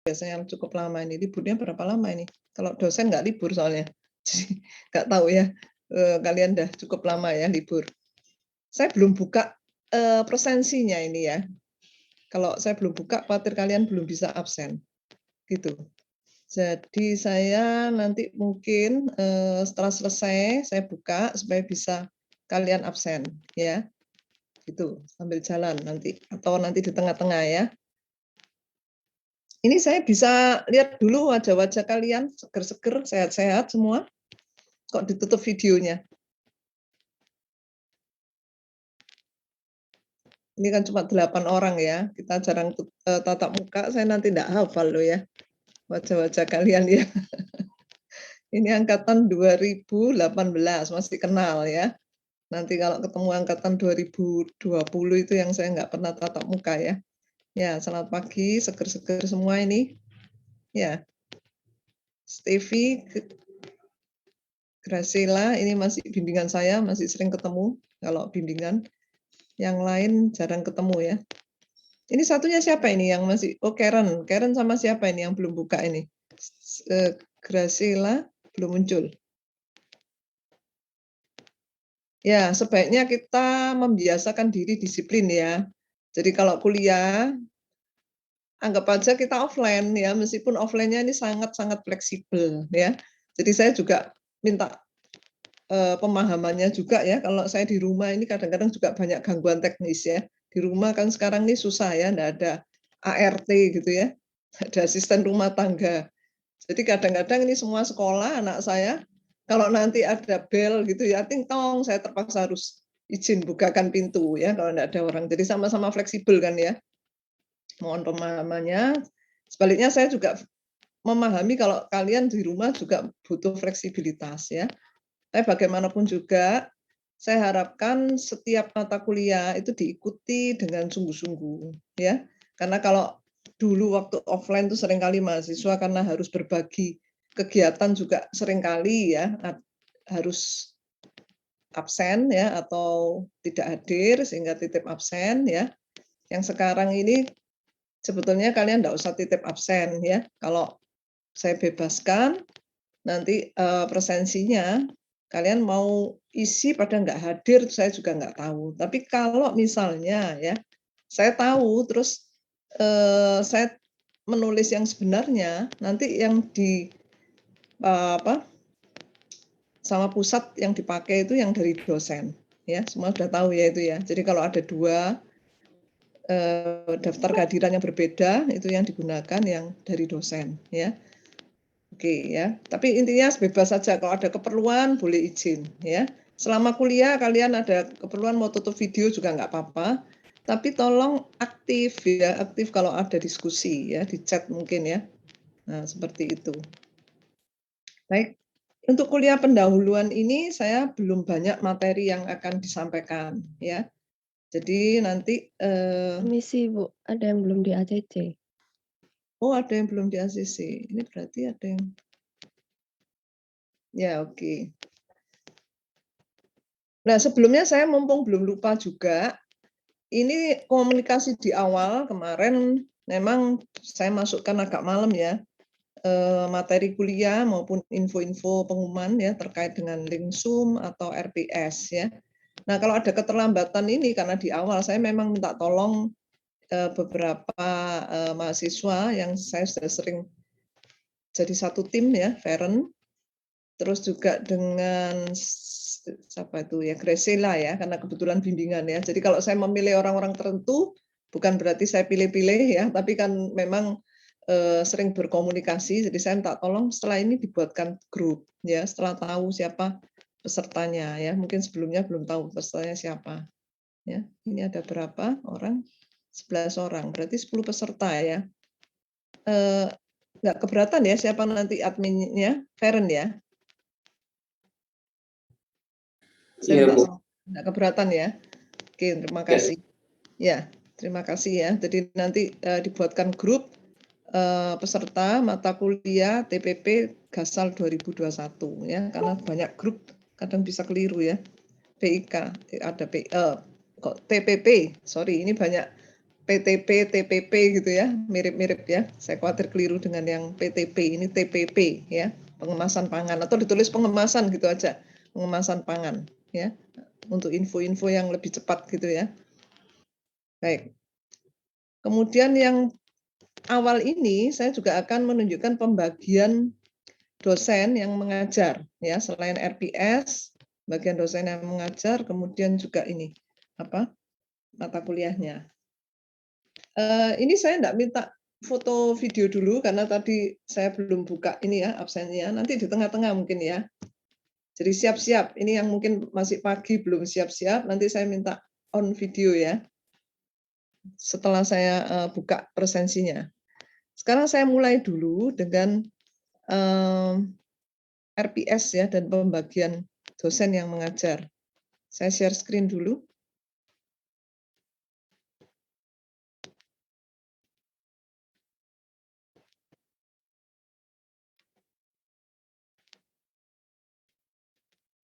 biasanya yang cukup lama ini? Liburnya berapa lama ini? Kalau dosen nggak libur soalnya. Jadi nggak tahu ya, kalian udah cukup lama ya libur. Saya belum buka, presensinya ini ya. Kalau saya belum buka, khawatir kalian belum bisa absen, gitu. Jadi saya nanti mungkin, setelah selesai saya buka supaya bisa kalian absen, ya. Gitu, sambil jalan nanti atau nanti di tengah-tengah ya. Ini saya bisa lihat dulu wajah-wajah kalian, seger-seger, sehat-sehat semua? Kok ditutup videonya? Ini kan cuma 8 orang ya, kita jarang tatap muka, saya nanti enggak hafal loh ya, wajah-wajah kalian ya. Ini angkatan 2018, masih kenal ya. Nanti kalau ketemu angkatan 2020 itu yang saya nggak pernah tatap muka ya. Ya, selamat pagi, seger-seger semua ini. Ya, Stevi, Graciela, ini masih bimbingan saya, masih sering ketemu kalau bimbingan. Yang lain jarang ketemu ya. Ini satunya siapa ini yang masih, oh Karen. Karen sama siapa ini yang belum buka ini? Graciela belum muncul. Ya, sebaiknya kita membiasakan diri disiplin ya. Jadi kalau kuliah, anggap aja kita offline ya, meskipun offline-nya ini sangat-sangat fleksibel ya. Jadi saya juga minta pemahamannya juga ya, kalau saya di rumah ini kadang-kadang juga banyak gangguan teknis ya. Di rumah kan sekarang ini susah ya, enggak ada ART gitu ya, ada asisten rumah tangga. Jadi kadang-kadang ini semua sekolah anak saya, kalau nanti ada bel gitu ya, ting tong, saya terpaksa harus izin bukakan pintu ya, kalau enggak ada orang. Jadi sama-sama fleksibel kan ya. Mohon pemahamannya. Sebaliknya saya juga memahami kalau kalian di rumah juga butuh fleksibilitas ya. Tapi bagaimanapun juga, saya harapkan setiap mata kuliah itu diikuti dengan sungguh-sungguh, ya. Karena kalau dulu waktu offline itu seringkali mahasiswa karena harus berbagi kegiatan juga seringkali ya, harus absen ya, atau tidak hadir sehingga titip absen ya. Yang sekarang ini sebetulnya kalian enggak usah titip absen ya. Kalau saya bebaskan, nanti, presensinya kalian mau isi pada nggak hadir, saya juga nggak tahu. Tapi kalau misalnya ya, saya tahu terus, saya menulis yang sebenarnya, nanti yang di, apa, sama pusat yang dipakai itu yang dari dosen, ya. Semua sudah tahu ya itu ya. Jadi kalau ada 2 daftar kehadiran yang berbeda, itu yang digunakan yang dari dosen, ya. Oke ya, tapi intinya bebas saja, kalau ada keperluan boleh izin ya. Selama kuliah kalian ada keperluan mau tutup video juga nggak apa-apa, tapi tolong aktif ya, aktif kalau ada diskusi ya, di chat mungkin ya. Nah, seperti itu. Baik, untuk kuliah pendahuluan ini saya belum banyak materi yang akan disampaikan ya. Jadi nanti, Permisi Bu, ada yang belum di ACC. oh ada yang belum di ACC, ini berarti ada yang ya oke. Nah, sebelumnya saya mumpung belum lupa juga, ini komunikasi di awal kemarin memang saya masukkan agak malam ya, materi kuliah maupun info-info pengumuman ya terkait dengan link Zoom atau RPS ya. Nah, kalau ada keterlambatan ini karena di awal saya memang minta tolong, beberapa, mahasiswa yang saya sudah sering jadi satu tim ya, Feren, terus juga dengan siapa itu ya, Graciela ya, karena kebetulan bimbingan ya. Jadi kalau saya memilih orang-orang tertentu, bukan berarti saya pilih-pilih ya, tapi kan memang sering berkomunikasi. Jadi saya minta tolong setelah ini dibuatkan grup ya, setelah tahu siapa pesertanya ya. Mungkin sebelumnya belum tahu pesertanya siapa. Ya, ini ada berapa orang? 11 orang, berarti 10 peserta ya. Nggak keberatan ya siapa nanti adminnya? Feren ya? Saya Iya, minta Bu. nggak keberatan ya. Oke, terima Ya. kasih. Ya, terima kasih ya. Jadi nanti dibuatkan grup peserta mata kuliah TPP Gasal 2021 ya, karena banyak grup kadang bisa keliru ya. PIK ada kok TPP, sorry ini banyak PTP, TPP gitu ya, mirip-mirip ya. Saya khawatir keliru dengan yang PTP, ini TPP ya, pengemasan pangan, atau ditulis pengemasan gitu aja, pengemasan pangan ya, untuk info-info yang lebih cepat gitu ya. Baik. Kemudian yang awal ini saya juga akan menunjukkan pembagian dosen yang mengajar ya, selain RPS, bagian dosen yang mengajar, kemudian juga ini apa? Mata kuliahnya. Ini saya enggak minta foto video dulu karena tadi saya belum buka ini ya absennya, nanti di tengah-tengah mungkin ya. Jadi siap-siap, ini yang mungkin masih pagi belum siap-siap, nanti saya minta on video ya. Setelah saya buka presensinya. Sekarang saya mulai dulu dengan RPS ya dan pembagian dosen yang mengajar. Saya share screen dulu.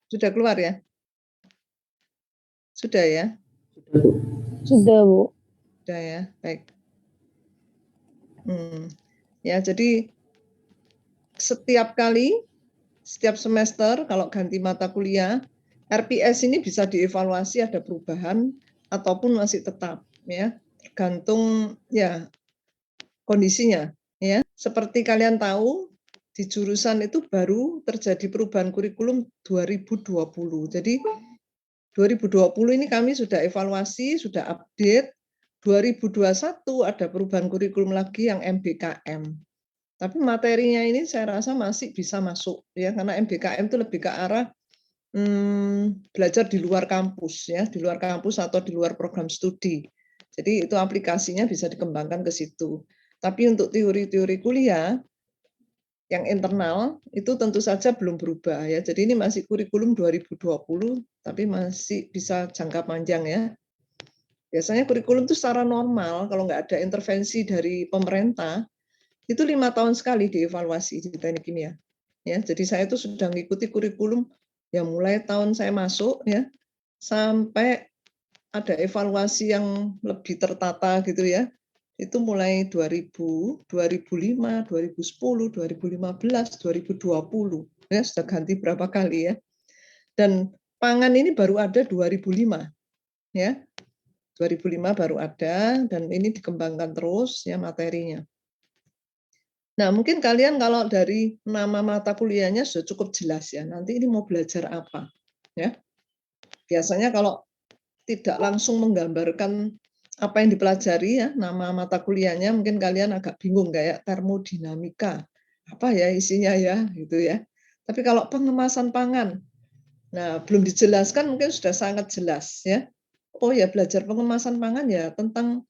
Sudah keluar ya? Sudah ya? Sudah, Bu. Sudah ya, baik. Ya, jadi setiap semester kalau ganti mata kuliah, RPS ini bisa dievaluasi ada perubahan ataupun masih tetap ya, tergantung ya kondisinya ya. Seperti kalian tahu di jurusan itu baru terjadi perubahan kurikulum 2020. Jadi 2020 ini kami sudah evaluasi, sudah update. 2021 ada perubahan kurikulum lagi yang MBKM. Tapi materinya ini saya rasa masih bisa masuk ya, karena MBKM itu lebih ke arah belajar di luar kampus ya, di luar kampus atau di luar program studi. Jadi itu aplikasinya bisa dikembangkan ke situ. Tapi untuk teori-teori kuliah yang internal itu tentu saja belum berubah ya. Jadi ini masih kurikulum 2020 tapi masih bisa jangka panjang ya. Biasanya kurikulum itu secara normal kalau nggak ada intervensi dari pemerintah itu 5 tahun sekali dievaluasi di teknik kimia. Ya, jadi saya itu sudah mengikuti kurikulum yang mulai tahun saya masuk ya sampai ada evaluasi yang lebih tertata gitu ya. Itu mulai 2000, 2005, 2010, 2015, 2020 ya, sudah ganti berapa kali ya. Dan pangan ini baru ada 2005 ya. 2005 baru ada dan ini dikembangkan terus ya materinya. Nah, mungkin kalian kalau dari nama mata kuliahnya sudah cukup jelas ya. Nanti ini mau belajar apa ya. Biasanya kalau tidak langsung menggambarkan apa yang dipelajari ya, nama mata kuliahnya mungkin kalian agak bingung kayak termodinamika. Apa ya isinya ya gitu ya. Tapi kalau pengemasan pangan, nah belum dijelaskan mungkin sudah sangat jelas ya. Oh ya belajar pengemasan pangan ya tentang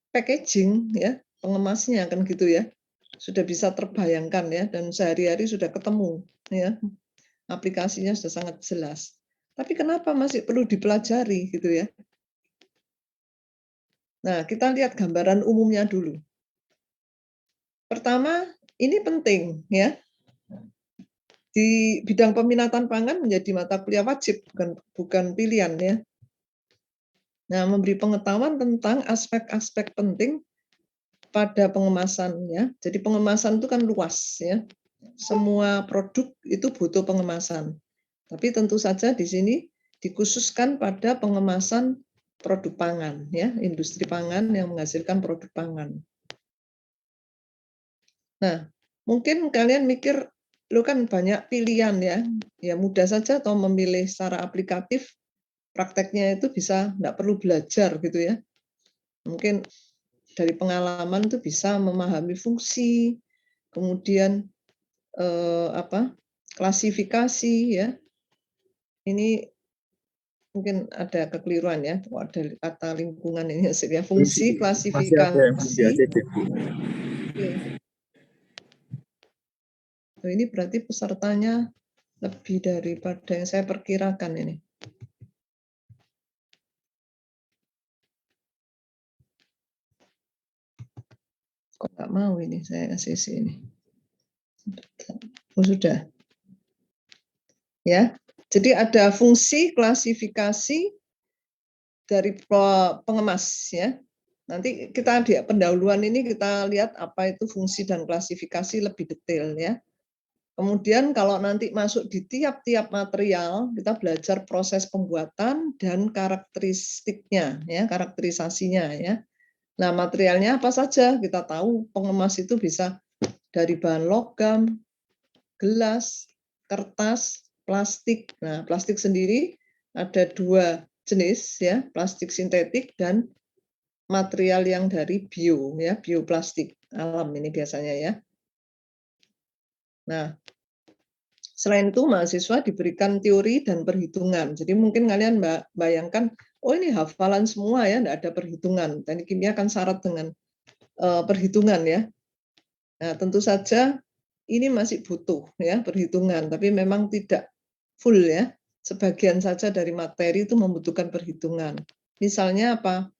packaging ya, pengemasnya kan gitu ya. Sudah bisa terbayangkan ya dan sehari-hari sudah ketemu ya. Aplikasinya sudah sangat jelas. Tapi kenapa masih perlu dipelajari gitu ya? Nah, kita lihat gambaran umumnya dulu. Pertama, ini penting ya. Di bidang peminatan pangan menjadi mata kuliah wajib, bukan pilihan ya. Nah, memberi pengetahuan tentang aspek-aspek penting pada pengemasan ya. Jadi pengemasan itu kan luas ya. Semua produk itu butuh pengemasan. Tapi tentu saja di sini dikhususkan pada pengemasan produk pangan ya, industri pangan yang menghasilkan produk pangan. Nah, mungkin kalian mikir lo kan banyak pilihan ya. Ya mudah saja atau memilih secara aplikatif, prakteknya itu bisa enggak perlu belajar gitu ya. Mungkin dari pengalaman itu bisa memahami fungsi, kemudian klasifikasi ya. Ini mungkin ada kekeliruan ya, ada kata lingkungan ini ya, fungsi, Masih ada yang belum klasifikasi. di-ACC. Oke. Nah, ini berarti pesertanya lebih daripada yang saya perkirakan ini. Kok nggak mau ini saya ACC ini. Oh, sudah. Ya, jadi ada fungsi klasifikasi dari pengemas ya. Nanti kita di pendahuluan ini kita lihat apa itu fungsi dan klasifikasi lebih detail ya. Kemudian kalau nanti masuk di tiap-tiap material, kita belajar proses pembuatan dan karakteristiknya ya, karakterisasinya ya. Nah, materialnya apa saja? Kita tahu pengemas itu bisa dari bahan logam, gelas, kertas, plastik. Nah, plastik sendiri ada 2 jenis ya, plastik sintetik dan material yang dari bio ya, bioplastik alam ini biasanya ya. Nah, selain itu mahasiswa diberikan teori dan perhitungan. Jadi mungkin kalian bayangkan, oh ini hafalan semua ya, enggak ada perhitungan. Teknik kimia kan syarat dengan perhitungan ya. Nah, tentu saja ini masih butuh ya perhitungan, tapi memang tidak full ya. Sebagian saja dari materi itu membutuhkan perhitungan. Misalnya apa?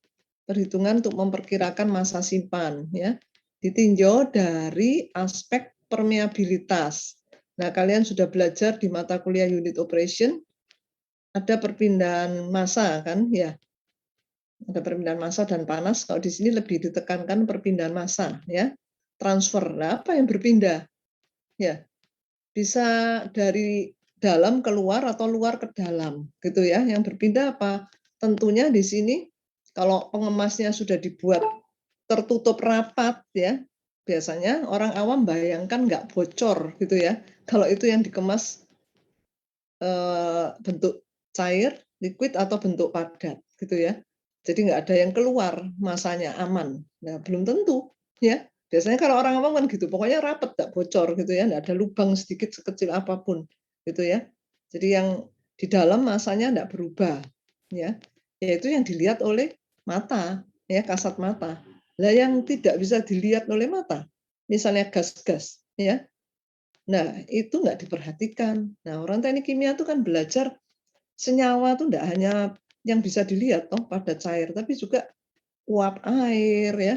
Perhitungan untuk memperkirakan masa simpan ya. Ditinjau dari aspek permeabilitas. Nah, kalian sudah belajar di mata kuliah unit operation ada perpindahan massa kan ya. Ada perpindahan massa dan panas. Kalau di sini lebih ditekankan perpindahan massa ya. Transfer. Nah, apa yang berpindah? Ya, bisa dari dalam keluar atau luar ke dalam gitu ya. Yang berpindah apa? Tentunya di sini kalau pengemasnya sudah dibuat tertutup rapat ya, biasanya orang awam bayangkan nggak bocor gitu ya. Kalau itu yang dikemas bentuk cair, liquid atau bentuk padat gitu ya. Jadi nggak ada yang keluar, masanya aman. Nah, belum tentu ya. Biasanya kalau orang awam kan gitu, pokoknya rapat nggak bocor gitu ya, nggak ada lubang sedikit sekecil apapun gitu ya. Jadi yang di dalam masanya nggak berubah ya. Yaitu yang dilihat oleh mata ya, kasat mata. Lah yang tidak bisa dilihat oleh mata, misalnya gas-gas ya. Nah, itu nggak diperhatikan. Nah, orang teknik kimia itu kan belajar senyawa itu enggak hanya yang bisa dilihat toh pada cair, tapi juga uap air ya,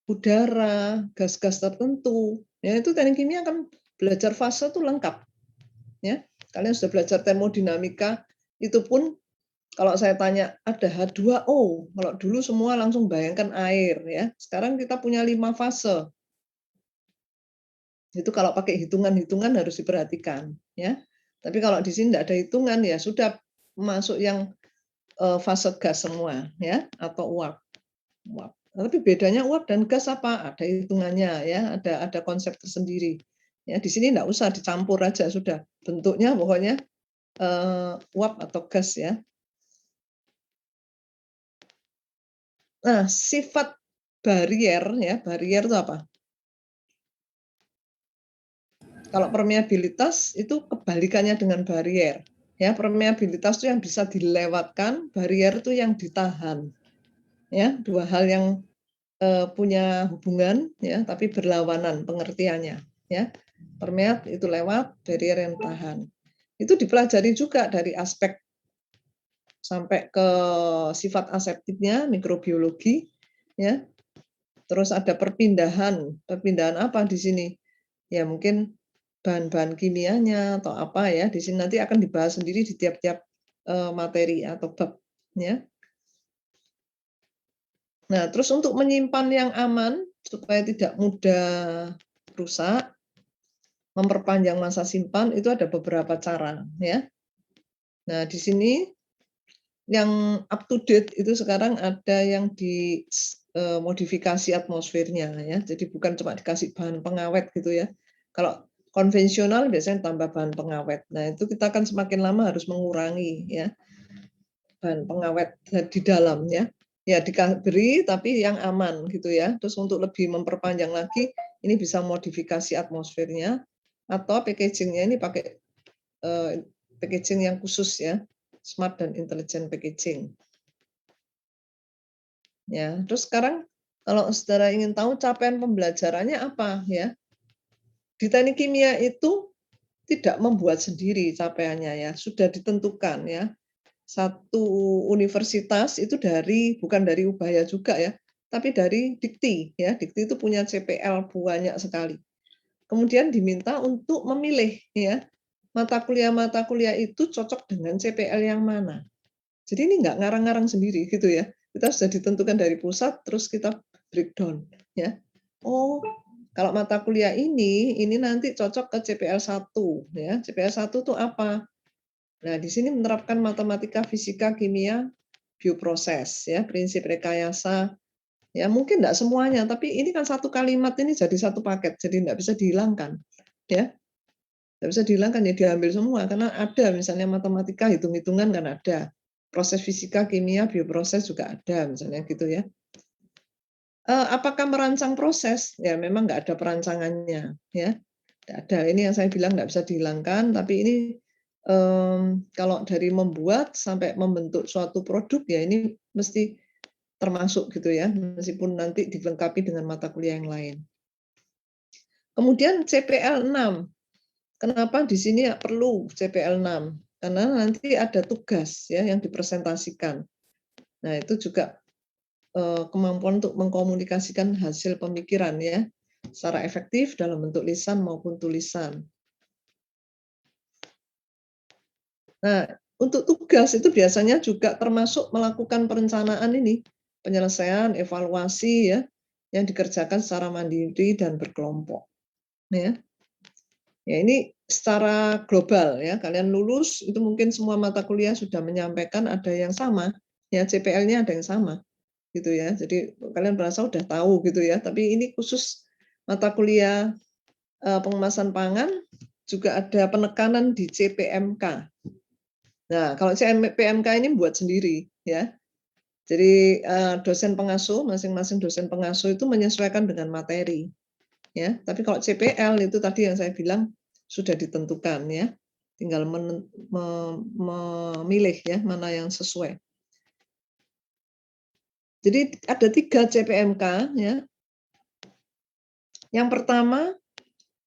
udara, gas-gas tertentu. Ya itu teknik kimia kan belajar fase itu lengkap. Ya. Kalian sudah belajar termodinamika, itu pun kalau saya tanya ada H2O, kalau dulu semua langsung bayangkan air ya. Sekarang kita punya 5 fase. Itu kalau pakai hitungan-hitungan harus diperhatikan ya. Tapi kalau di sini tidak ada hitungan ya sudah masuk yang fase gas semua ya atau uap. Uap. Tapi bedanya uap dan gas apa? Ada hitungannya ya, ada konsep tersendiri. Ya, di sini enggak usah dicampur aja sudah. Bentuknya pokoknya uap atau gas ya. Nah, sifat barier ya, barier itu apa? Kalau permeabilitas itu kebalikannya dengan barier. Ya, permeabilitas itu yang bisa dilewatkan, barier itu yang ditahan. Ya, dua hal yang punya hubungan ya, tapi berlawanan pengertiannya ya. Permeat itu lewat, barier yang tahan. Itu dipelajari juga dari aspek sampai ke sifat aseptiknya, mikrobiologi ya. Terus ada perpindahan. Perpindahan apa di sini? Ya mungkin bahan-bahan kimianya atau apa ya. Di sini nanti akan dibahas sendiri di tiap-tiap materi atau bab ya. Nah, terus untuk menyimpan yang aman supaya tidak mudah rusak, memperpanjang masa simpan itu ada beberapa cara ya. Nah, di sini yang up to date itu sekarang ada yang di modifikasi atmosfernya ya. Jadi bukan cuma dikasih bahan pengawet gitu ya. Kalau konvensional biasanya tambah bahan pengawet. Nah, itu kita akan semakin lama harus mengurangi ya bahan pengawet di dalam ya. Ya diberi tapi yang aman gitu ya. Terus untuk lebih memperpanjang lagi ini bisa modifikasi atmosfernya atau packagingnya ini pakai packaging yang khusus ya, smart dan intelligent packaging. Ya, terus sekarang kalau saudara ingin tahu capaian pembelajarannya apa ya? Di teknik kimia itu tidak membuat sendiri capaiannya ya, sudah ditentukan ya. Satu universitas itu bukan dari Ubaya juga ya, tapi dari Dikti ya. Dikti itu punya CPL banyak sekali. Kemudian diminta untuk memilih ya, mata kuliah itu cocok dengan CPL yang mana. Jadi ini nggak ngarang-ngarang sendiri gitu ya. Kita sudah ditentukan dari pusat, terus kita breakdown, ya. Oh, kalau mata kuliah ini nanti cocok ke CPL 1, ya. CPL 1 tuh apa? Nah, di sini menerapkan matematika, fisika, kimia, bioproses, ya, prinsip rekayasa. Ya, mungkin enggak semuanya, tapi ini kan satu kalimat ini jadi satu paket, jadi enggak bisa dihilangkan, ya. Enggak bisa dihilangkan, ya diambil semua, karena ada misalnya matematika, hitung-hitungan kan ada. Proses fisika, kimia, bioproses juga ada, misalnya gitu ya. Apakah merancang proses? Ya memang nggak ada perancangannya, ya. Nggak ada, ini yang saya bilang nggak bisa dihilangkan, tapi ini, kalau dari membuat sampai membentuk suatu produk, ya ini mesti termasuk gitu ya, meskipun nanti dilengkapi dengan mata kuliah yang lain. Kemudian CPL 6. Kenapa di sini perlu CPL 6? Karena nanti ada tugas ya yang dipresentasikan. Nah, itu juga kemampuan untuk mengkomunikasikan hasil pemikiran ya, secara efektif dalam bentuk lisan maupun tulisan. Nah, untuk tugas itu biasanya juga termasuk melakukan perencanaan ini, penyelesaian, evaluasi ya, yang dikerjakan secara mandiri dan berkelompok. Ya. Ya ini secara global ya, kalian lulus itu mungkin semua mata kuliah sudah menyampaikan ada yang sama, ya CPL-nya ada yang sama, gitu ya. Jadi kalian merasa udah tahu gitu ya, tapi ini khusus mata kuliah pengemasan pangan juga ada penekanan di CPMK. Nah, kalau CPMK ini buat sendiri ya. Jadi dosen pengasuh, masing-masing dosen pengasuh itu menyesuaikan dengan materi. Ya, tapi kalau CPL itu tadi yang saya bilang sudah ditentukan ya, tinggal memilih ya mana yang sesuai. Jadi ada 3 CPMK ya. Yang pertama,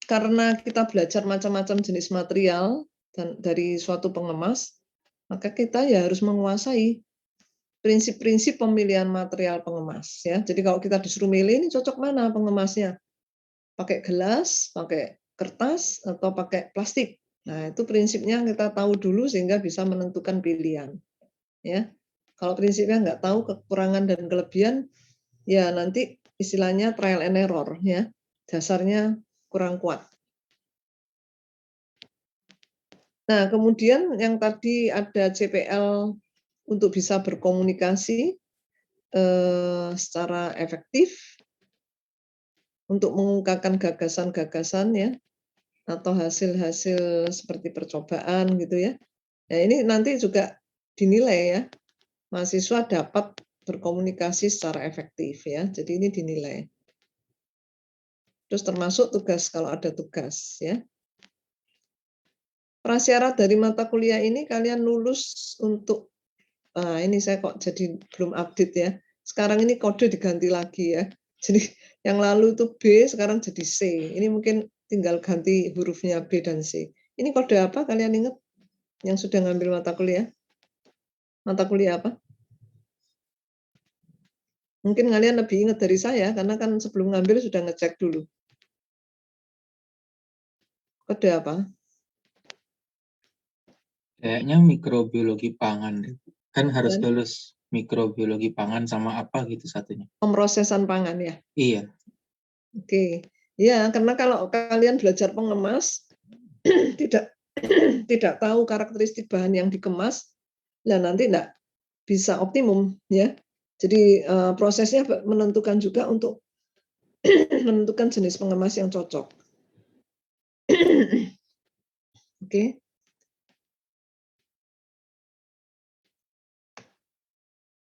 karena kita belajar macam-macam jenis material dan dari suatu pengemas, maka kita ya harus menguasai prinsip-prinsip pemilihan material pengemas ya. Jadi kalau kita disuruh milih ini cocok mana pengemasnya? Pakai gelas, pakai kertas, atau pakai plastik. Nah, itu prinsipnya kita tahu dulu sehingga bisa menentukan pilihan. Ya, kalau prinsipnya nggak tahu kekurangan dan kelebihan, ya nanti istilahnya trial and error ya, dasarnya kurang kuat. Nah, kemudian yang tadi ada CPL untuk bisa berkomunikasi secara efektif, untuk mengungkapkan gagasan-gagasan ya, atau hasil-hasil seperti percobaan gitu ya. Nah, ini nanti juga dinilai ya, mahasiswa dapat berkomunikasi secara efektif ya, jadi ini dinilai. Terus termasuk tugas kalau ada tugas ya. Prasyarat dari mata kuliah ini kalian lulus untuk, ini saya kok jadi belum update ya, sekarang ini kode diganti lagi ya. Jadi yang lalu itu B, sekarang jadi C, ini mungkin tinggal ganti hurufnya B dan C. Ini kode apa kalian ingat? Yang sudah ngambil mata kuliah? Mata kuliah apa? Mungkin kalian lebih ingat dari saya, karena kan sebelum ngambil sudah ngecek dulu. Kode apa? Kayaknya mikrobiologi pangan. Kan harus Dan lulus mikrobiologi pangan sama apa gitu satunya. pemrosesan pangan ya? Iya. Oke. Ya, karena kalau kalian belajar pengemas, tidak tidak tahu karakteristik bahan yang dikemas, ya nanti enggak bisa optimum ya. Jadi prosesnya menentukan juga untuk menentukan jenis pengemas yang cocok. Oke.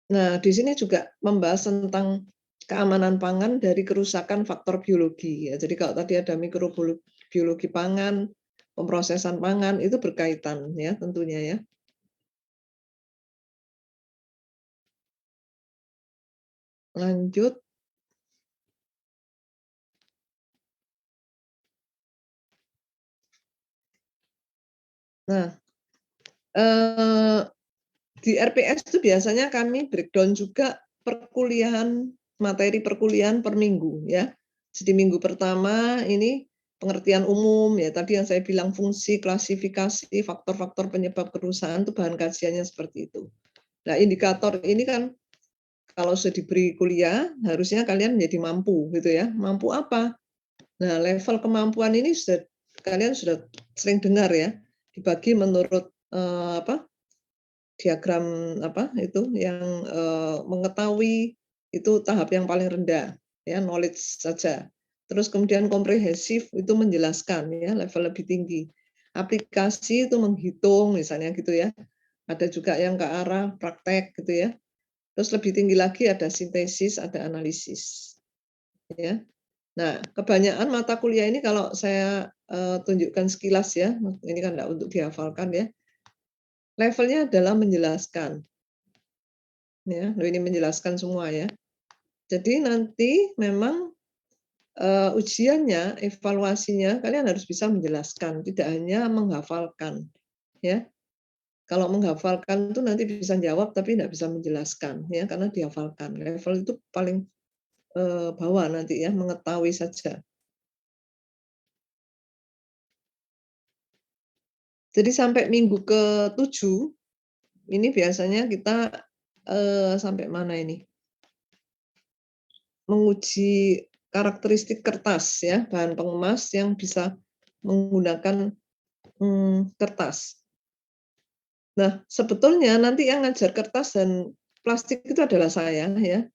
Nah, di sini juga membahas tentang keamanan pangan dari kerusakan faktor biologi ya. Jadi kalau tadi ada mikrobiologi pangan, pemrosesan pangan itu berkaitan ya tentunya ya. Lanjut. Nah, di RPS itu biasanya kami breakdown juga perkuliahan, materi perkuliahan per minggu ya. Jadi minggu pertama ini pengertian umum ya, tadi yang saya bilang fungsi, klasifikasi, faktor-faktor penyebab kerusakan itu bahan kajiannya seperti itu. Nah, indikator ini kan kalau sudah diberi kuliah, harusnya kalian menjadi mampu gitu ya. Mampu apa? Nah, level kemampuan ini kalian sudah sering dengar ya, dibagi menurut diagram itu yang mengetahui itu tahap yang paling rendah ya, knowledge saja. Terus kemudian komprehensif itu menjelaskan ya, level lebih tinggi. Aplikasi itu menghitung misalnya gitu ya. Ada juga yang ke arah praktek gitu ya. Terus lebih tinggi lagi ada sintesis, ada analisis. Ya. Nah, kebanyakan mata kuliah ini kalau saya tunjukkan sekilas ya, ini kan enggak untuk dihafalkan ya. Levelnya adalah menjelaskan. Ya, ini menjelaskan semua ya. Jadi nanti memang ujiannya, evaluasinya kalian harus bisa menjelaskan, tidak hanya menghafalkan. Ya. Kalau menghafalkan itu nanti bisa jawab tapi tidak bisa menjelaskan ya, karena dihafalkan. Level itu paling bawah nanti ya, mengetahui saja. Jadi sampai minggu ke-7 ini biasanya kita sampai mana ini? Menguji karakteristik kertas ya, bahan pengemas yang bisa menggunakan kertas. Nah, sebetulnya nanti yang ngajar kertas dan plastik itu adalah saya ya.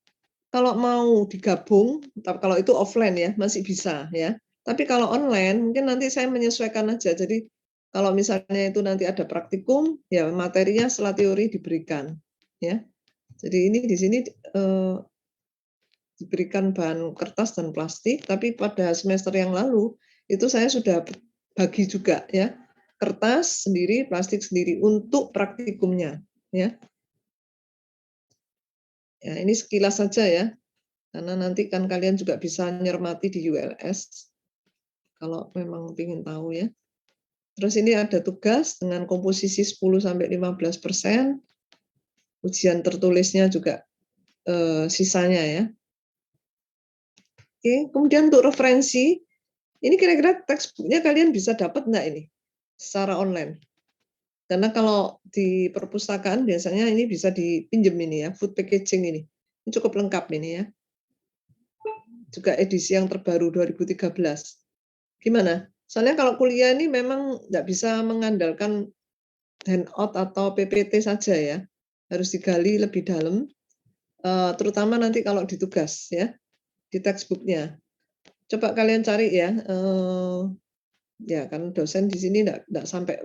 Kalau mau digabung, kalau itu offline ya, masih bisa ya. Tapi kalau online, mungkin nanti saya menyesuaikan aja. Jadi kalau misalnya itu nanti ada praktikum, ya materinya setelah teori diberikan. Ya. Jadi ini di sini diberikan bahan kertas dan plastik, tapi pada semester yang lalu itu saya sudah bagi juga ya. Kertas sendiri, plastik sendiri untuk praktikumnya. Ya. Ya, ini sekilas saja ya. Karena nanti kan kalian juga bisa nyermati di ULS kalau memang ingin tahu ya. Terus ini ada tugas dengan komposisi 10-15%. Ujian tertulisnya juga sisanya ya. Oke, kemudian untuk referensi, ini kira-kira textbooknya kalian bisa dapat enggak ini secara online? Karena kalau di perpustakaan biasanya ini bisa dipinjam ini ya, food packaging ini. Ini cukup lengkap ini ya. Juga edisi yang terbaru 2013. Gimana? Soalnya kalau kuliah ini memang nggak bisa mengandalkan handout atau PPT saja ya, harus digali lebih dalam, terutama nanti kalau di tugas ya, di textbook-nya. Coba kalian cari ya, ya kan dosen di sini nggak sampai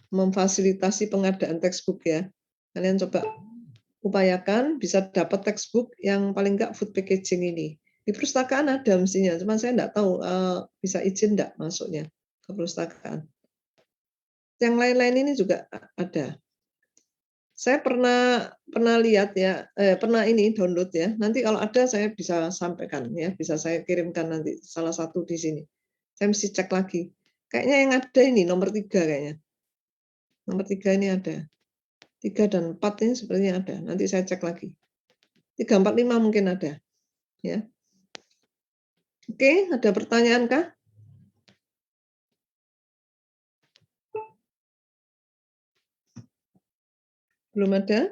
memfasilitasi pengadaan textbook ya. Kalian coba upayakan bisa dapat textbook yang paling nggak food packaging ini. Di perpustakaan ada mestinya, cuma saya nggak tahu bisa izin nggak masuknya ke perpustakaan. Yang lain-lain ini juga ada. Saya pernah lihat ya, pernah ini download ya. Nanti kalau ada saya bisa sampaikan ya, bisa saya kirimkan nanti salah satu di sini. Saya mesti cek lagi. Kayaknya yang ada ini nomor 3 kayaknya. Nomor 3 ini ada. 3 dan 4 ini sepertinya ada. Nanti saya cek lagi. 3, 4, 5 mungkin ada. Ya. Oke, ada pertanyaan kah? Belum ada?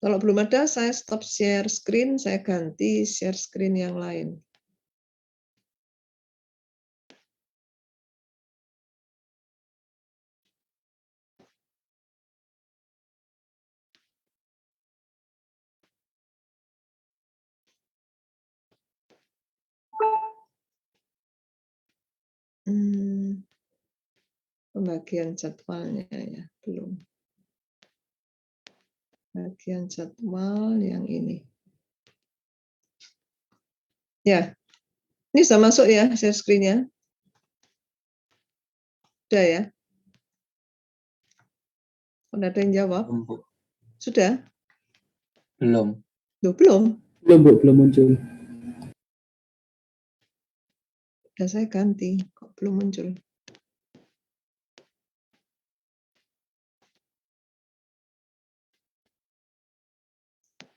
Kalau belum ada, saya stop share screen, saya ganti share screen yang lain. Pembagian jadwalnya ya, belum. Bagian jadwal yang ini. Ya, ini sudah masuk ya share screen-nya? Sudah ya? Ada yang jawab? Belum, Bu. Sudah? Belum. Loh, belum? Belum, Bu, belum muncul. Sudah saya ganti, kok belum muncul?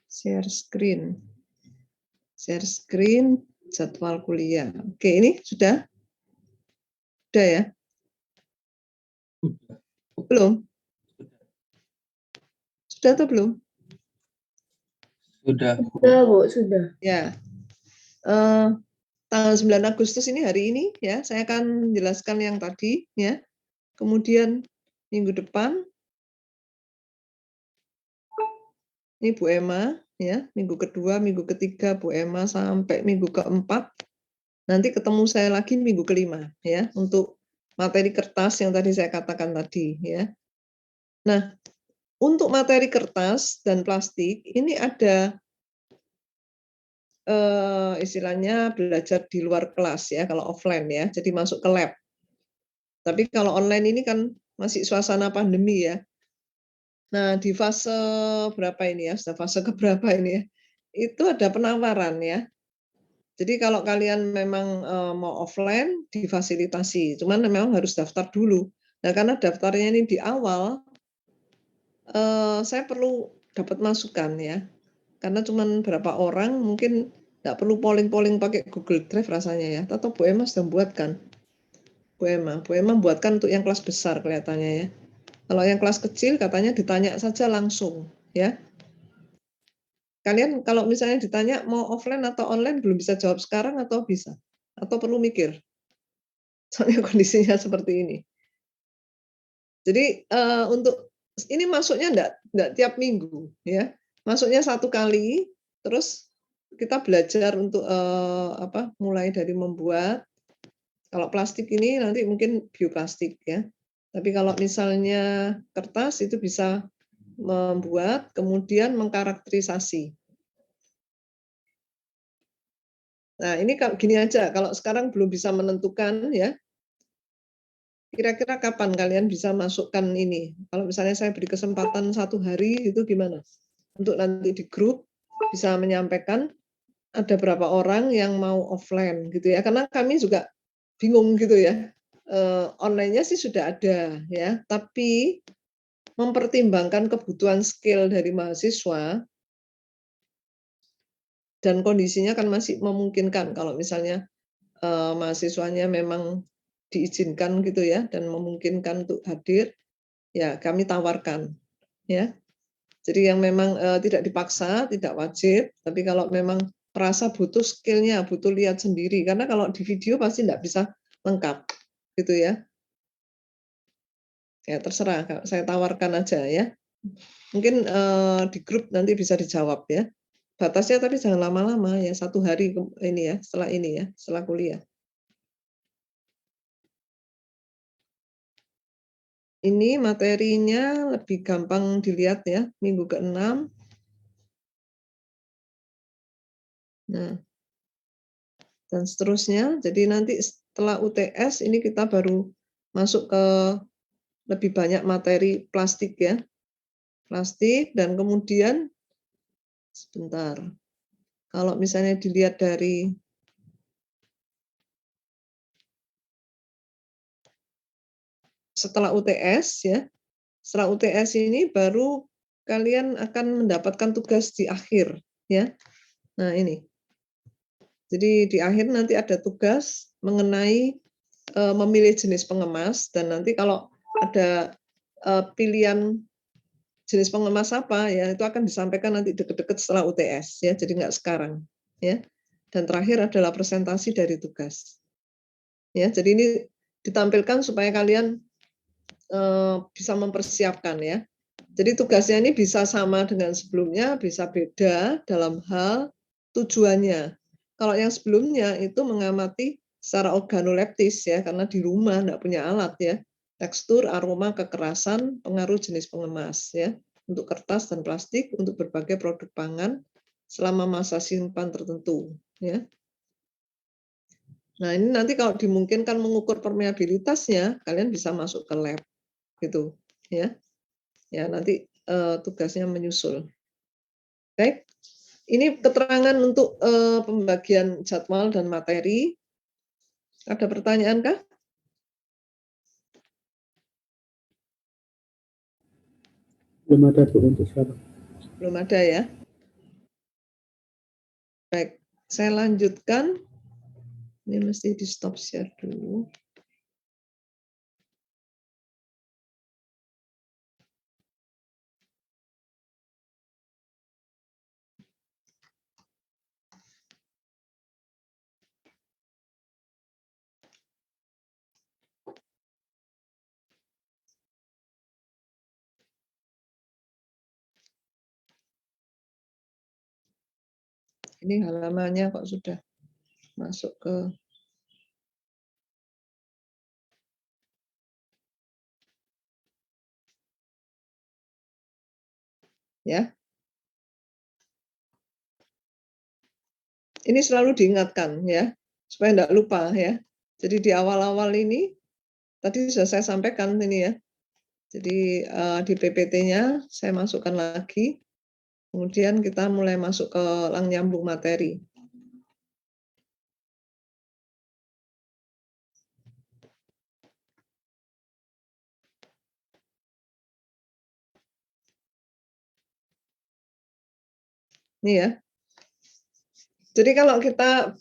Share screen. Share screen jadwal kuliah. Oke, ini sudah? Sudah ya? Belum? Sudah atau belum? Sudah. Sudah, Bu, sudah. Ya. Tanggal 9 Agustus ini hari ini ya, saya akan menjelaskan yang tadi ya. Kemudian minggu depan ini Bu Emma ya, minggu kedua, minggu ketiga Bu Emma sampai minggu keempat. Nanti ketemu saya lagi minggu kelima ya untuk materi kertas yang tadi saya katakan tadi ya. Nah, untuk materi kertas dan plastik ini ada istilahnya belajar di luar kelas ya kalau offline ya, jadi masuk ke lab. Tapi kalau online ini kan masih suasana pandemi ya. Nah, di fase berapa ini ya, sudah fase keberapa ini ya, itu ada penawaran ya. Jadi kalau kalian memang, mau offline difasilitasi, cuman memang harus daftar dulu. Nah, karena daftarnya ini di awal, saya perlu dapat masukan ya, karena cuman berapa orang mungkin nggak perlu polling-polling pakai Google Drive rasanya ya, atau Bu Emma sudah buat kan? Bu Emma buatkan untuk yang kelas besar kelihatannya ya. Kalau yang kelas kecil katanya ditanya saja langsung ya. Kalian kalau misalnya ditanya mau offline atau online belum bisa jawab sekarang atau bisa? Atau perlu mikir? Soalnya kondisinya seperti ini. Jadi, untuk ini masuknya enggak tiap minggu ya, masuknya 1 kali, terus kita belajar untuk, mulai dari membuat, kalau plastik ini nanti mungkin bioplastik ya. Tapi kalau misalnya kertas itu bisa membuat, kemudian mengkarakterisasi. Nah, ini gini aja, kalau sekarang belum bisa menentukan ya, kira-kira kapan kalian bisa masukkan ini? Kalau misalnya saya beri kesempatan 1 hari itu gimana? Untuk nanti di grup bisa menyampaikan ada berapa orang yang mau offline gitu ya, karena kami juga bingung gitu ya, online-nya sih sudah ada ya, tapi mempertimbangkan kebutuhan skill dari mahasiswa dan kondisinya kan masih memungkinkan kalau misalnya, mahasiswanya memang diizinkan gitu ya dan memungkinkan untuk hadir, ya kami tawarkan, ya. Jadi yang memang, tidak dipaksa, tidak wajib, tapi kalau memang merasa butuh skill-nya, butuh lihat sendiri, karena kalau di video pasti nggak bisa lengkap, gitu ya. Ya terserah, Kak, saya tawarkan aja ya. Mungkin, di grup nanti bisa dijawab ya. Batasnya tapi jangan lama-lama ya, 1 hari ini ya, setelah kuliah. Ini materinya lebih gampang dilihat ya, minggu ke-6. Nah, dan seterusnya. Jadi nanti setelah UTS ini kita baru masuk ke lebih banyak materi plastik ya. Plastik dan kemudian sebentar, kalau misalnya dilihat dari setelah UTS ya, setelah UTS ini baru kalian akan mendapatkan tugas di akhir ya. Nah ini, jadi di akhir nanti ada tugas mengenai, memilih jenis pengemas dan nanti kalau ada, pilihan jenis pengemas apa ya, itu akan disampaikan nanti deket-deket setelah UTS ya, jadi nggak sekarang ya. Dan terakhir adalah presentasi dari tugas. Ya, jadi ini ditampilkan supaya kalian, bisa mempersiapkan ya. Jadi tugasnya ini bisa sama dengan sebelumnya, bisa beda dalam hal tujuannya. Kalau yang sebelumnya itu mengamati secara organoleptis ya, karena di rumah enggak punya alat ya. Tekstur, aroma, kekerasan, pengaruh jenis pengemas ya, untuk kertas dan plastik, untuk berbagai produk pangan selama masa simpan tertentu ya. Nah, ini nanti kalau dimungkinkan mengukur permeabilitasnya, kalian bisa masuk ke lab gitu ya. Ya nanti, tugasnya menyusul. Baik, ini keterangan untuk, pembagian jadwal dan materi. Ada pertanyaan kah? Belum ada Bu untuk sekarang. Belum ada ya. Baik, saya lanjutkan. Ini mesti di stop share dulu. Ini halamannya kok sudah masuk ke ya. Ini selalu diingatkan ya, supaya enggak lupa ya. Jadi di awal-awal ini tadi sudah saya sampaikan ini ya. Jadi di PPT-nya saya masukkan lagi. Kemudian kita mulai masuk ke nyambung materi. Ini ya. Jadi kalau kita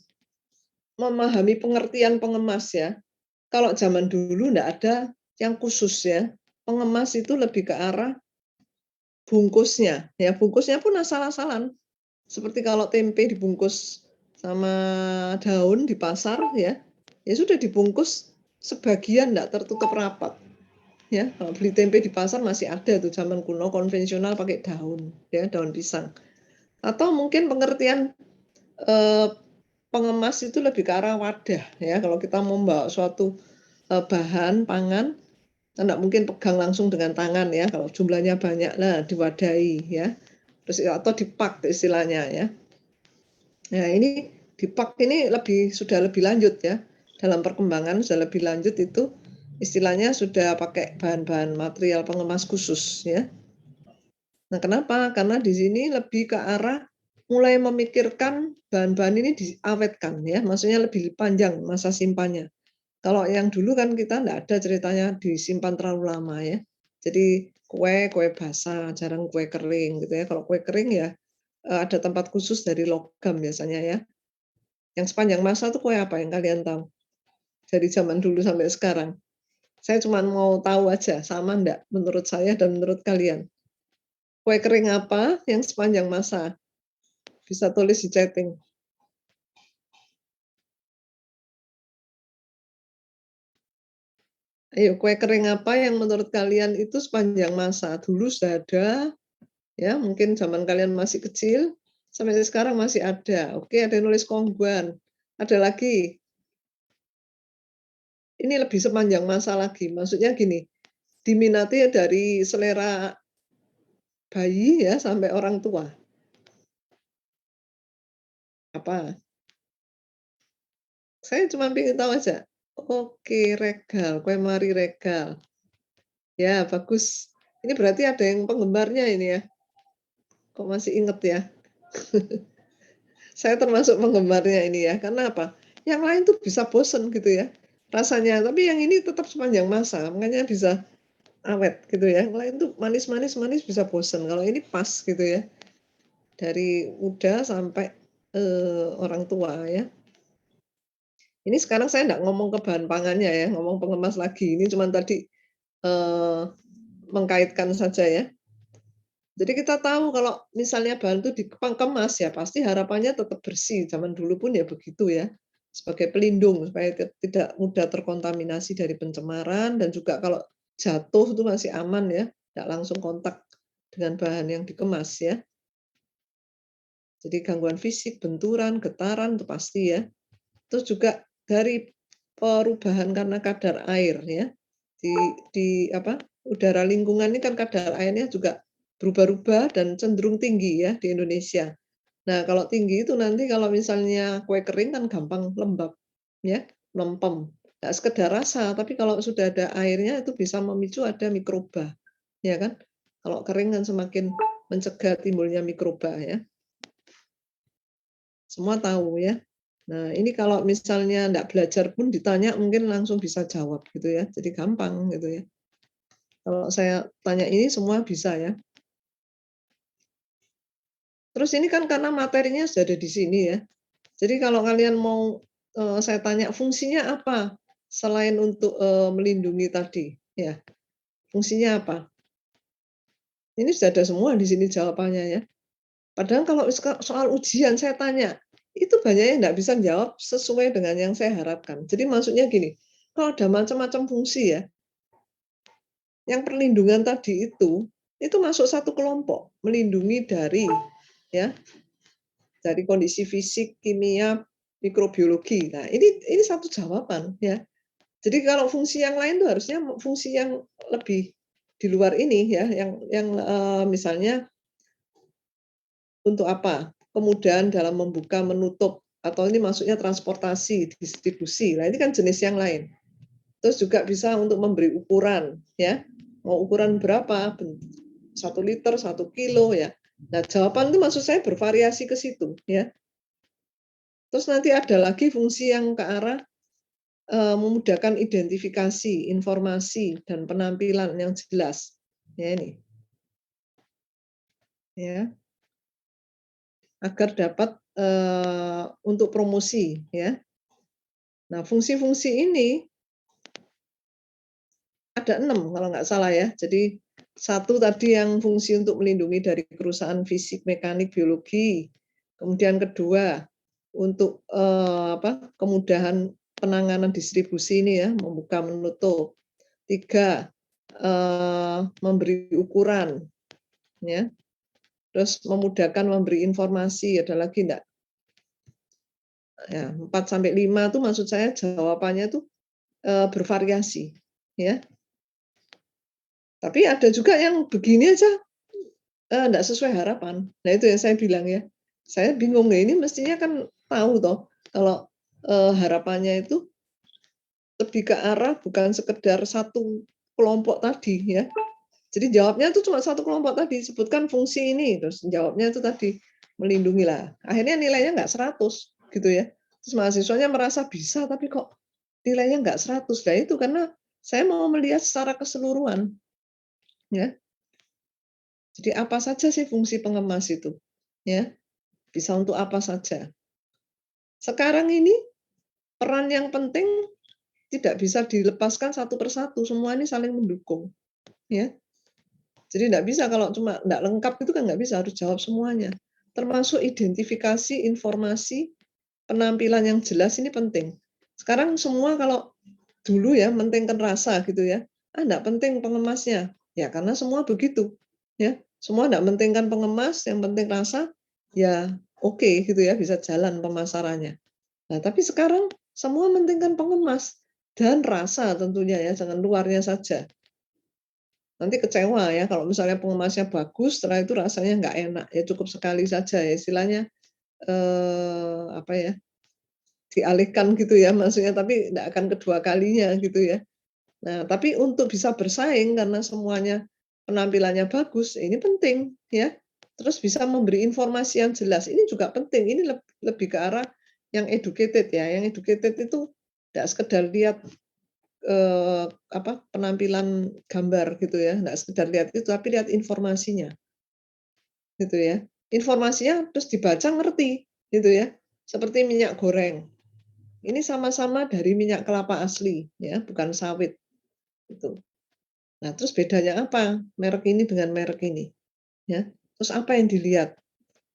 memahami pengertian pengemas ya, kalau zaman dulu enggak ada yang khusus ya. Pengemas itu lebih ke arah bungkusnya, ya bungkusnya pun asal-asalan. Seperti kalau tempe dibungkus sama daun di pasar ya, ya sudah dibungkus sebagian enggak tertutup rapat. Ya, kalau beli tempe di pasar masih ada tuh zaman kuno konvensional pakai daun, ya daun pisang. Atau mungkin pengertian pengemas itu lebih ke arah wadah ya. Kalau kita mau membawa suatu bahan pangan, enggak mungkin pegang langsung dengan tangan ya. Kalau jumlahnya banyak, nah diwadahi ya. Terus atau dipak istilahnya ya. Nah ini dipak ini sudah lebih lanjut ya. Dalam perkembangan sudah lebih lanjut itu istilahnya sudah pakai bahan-bahan material pengemas khusus ya. Nah kenapa? Karena di sini lebih ke arah mulai memikirkan bahan-bahan ini diawetkan ya. Maksudnya lebih panjang masa simpannya. Kalau yang dulu kan kita enggak ada ceritanya disimpan terlalu lama ya. Jadi kue basah, jarang kue kering gitu ya. Kalau kue kering ya ada tempat khusus dari logam biasanya ya. Yang sepanjang masa tuh kue apa yang kalian tahu? Dari zaman dulu sampai sekarang. Saya cuma mau tahu aja sama enggak menurut saya dan menurut kalian. Kue kering apa yang sepanjang masa? Bisa tulis di chatting. Ayo, kue kering apa yang menurut kalian itu sepanjang masa? Dulu sudah ada, ya mungkin zaman kalian masih kecil, sampai sekarang masih ada. Oke, ada yang nulis kongguan. Ada lagi. Ini lebih sepanjang masa lagi. Maksudnya gini, diminati dari selera bayi ya sampai orang tua. Apa? Saya cuma ingin tahu aja. Oke, regal, kue mari regal. Ya, bagus. Ini berarti ada yang penggemarnya ini ya. Kok masih inget ya? Saya termasuk penggemarnya ini ya. Karena apa? Yang lain tuh bisa bosen gitu ya rasanya. Tapi yang ini tetap sepanjang masa. Makanya bisa awet gitu ya. Yang lain tuh manis-manis bisa bosen. Kalau ini pas gitu ya. Dari muda sampai orang tua ya. Ini sekarang saya enggak ngomong ke bahan pangannya ya, ngomong pengemas lagi. Ini cuma tadi mengkaitkan saja ya. Jadi kita tahu kalau misalnya bahan itu dikemas ya pasti harapannya tetap bersih. Zaman dulu pun ya begitu ya. Sebagai pelindung supaya tidak mudah terkontaminasi dari pencemaran dan juga kalau jatuh itu masih aman ya, enggak langsung kontak dengan bahan yang dikemas ya. Jadi gangguan fisik, benturan, getaran itu pasti ya. Terus juga dari perubahan karena kadar air ya. Di udara lingkungan ini kan kadar airnya juga berubah-ubah dan cenderung tinggi ya di Indonesia. Nah, kalau tinggi itu nanti kalau misalnya kue kering kan gampang lembab ya, mempem. Enggak sekedar rasa, tapi kalau sudah ada airnya itu bisa memicu ada mikroba. Ya kan? Kalau kering kan semakin mencegah timbulnya mikroba ya. Semua tahu ya. Nah, ini kalau misalnya enggak belajar pun ditanya mungkin langsung bisa jawab gitu ya. Jadi gampang gitu ya. Kalau saya tanya ini semua bisa ya. Terus ini kan karena materinya sudah ada di sini ya. Jadi kalau kalian mau saya tanya fungsinya apa selain untuk melindungi tadi ya. Fungsinya apa? Ini sudah ada semua di sini jawabannya ya. Padahal kalau soal ujian saya tanya, itu banyak yang enggak bisa jawab sesuai dengan yang saya harapkan. Jadi maksudnya gini, kalau ada macam-macam fungsi ya, yang perlindungan tadi itu masuk satu kelompok, melindungi dari ya dari kondisi fisik, kimia, mikrobiologi. Nah, ini satu jawaban ya. Jadi kalau fungsi yang lain tuh harusnya fungsi yang lebih di luar ini ya, yang misalnya untuk apa? Kemudahan dalam membuka, menutup, atau ini maksudnya transportasi, distribusi. Nah, ini kan jenis yang lain. Terus juga bisa untuk memberi ukuran ya. Mau ukuran berapa? 1 liter, 1 kilo ya. Nah, jawaban itu maksud saya bervariasi ke situ ya. Terus nanti ada lagi fungsi yang ke arah memudahkan identifikasi, informasi, dan penampilan yang jelas. Ya ini. Ya. Agar dapat untuk promosi ya. Nah, fungsi-fungsi ini ada 6 kalau nggak salah ya. Jadi 1 tadi yang fungsi untuk melindungi dari kerusakan fisik, mekanik, biologi. Kemudian kedua untuk kemudahan penanganan distribusi ini ya, membuka, menutup. 3 memberi ukuran ya. Terus memudahkan memberi informasi, ada lagi enggak? Ya, 4 sampai 5 tuh maksud saya jawabannya tuh bervariasi ya. Tapi ada juga yang begini aja enggak sesuai harapan. Nah, itu yang saya bilang ya. Saya bingung ya, ini mestinya kan tahu toh kalau harapannya itu lebih ke arah bukan sekedar satu kelompok tadi ya. Jadi jawabnya itu cuma satu kelompok tadi, sebutkan fungsi ini, terus jawabnya itu tadi melindungi lah. Akhirnya nilainya nggak 100 gitu ya. Terus mahasiswanya merasa bisa tapi kok nilainya nggak 100. Nah itu karena saya mau melihat secara keseluruhan ya. Jadi apa saja sih fungsi pengemas itu? Ya, bisa untuk apa saja. Sekarang ini peran yang penting tidak bisa dilepaskan satu persatu, semua ini saling mendukung. Ya. Jadi enggak bisa kalau cuma enggak lengkap itu kan enggak bisa, harus jawab semuanya. Termasuk identifikasi, informasi, penampilan yang jelas ini penting. Sekarang semua kalau dulu ya mentingkan rasa gitu ya. Enggak penting pengemasnya. Ya karena semua begitu. Ya, semua enggak mentingkan pengemas, yang penting rasa. Ya, oke gitu ya, bisa jalan pemasarannya. Nah, tapi sekarang semua mentingkan pengemas dan rasa tentunya ya, jangan luarnya saja. Nanti kecewa ya kalau misalnya pengemasnya bagus, setelah itu rasanya nggak enak, ya cukup sekali saja ya istilahnya, dialihkan gitu ya maksudnya, tapi nggak akan kedua kalinya gitu ya. Nah, tapi untuk bisa bersaing karena semuanya penampilannya bagus, ini penting ya. Terus bisa memberi informasi yang jelas, ini juga penting, ini lebih ke arah yang educated ya, yang educated itu nggak sekedar lihat penampilan gambar gitu ya, nggak sekedar lihat itu, tapi lihat informasinya, gitu ya. Informasinya terus dibaca ngerti, gitu ya. Seperti minyak goreng, ini sama-sama dari minyak kelapa asli ya, bukan sawit, gitu. Nah, terus bedanya apa merek ini dengan merek ini, ya. Terus apa yang dilihat?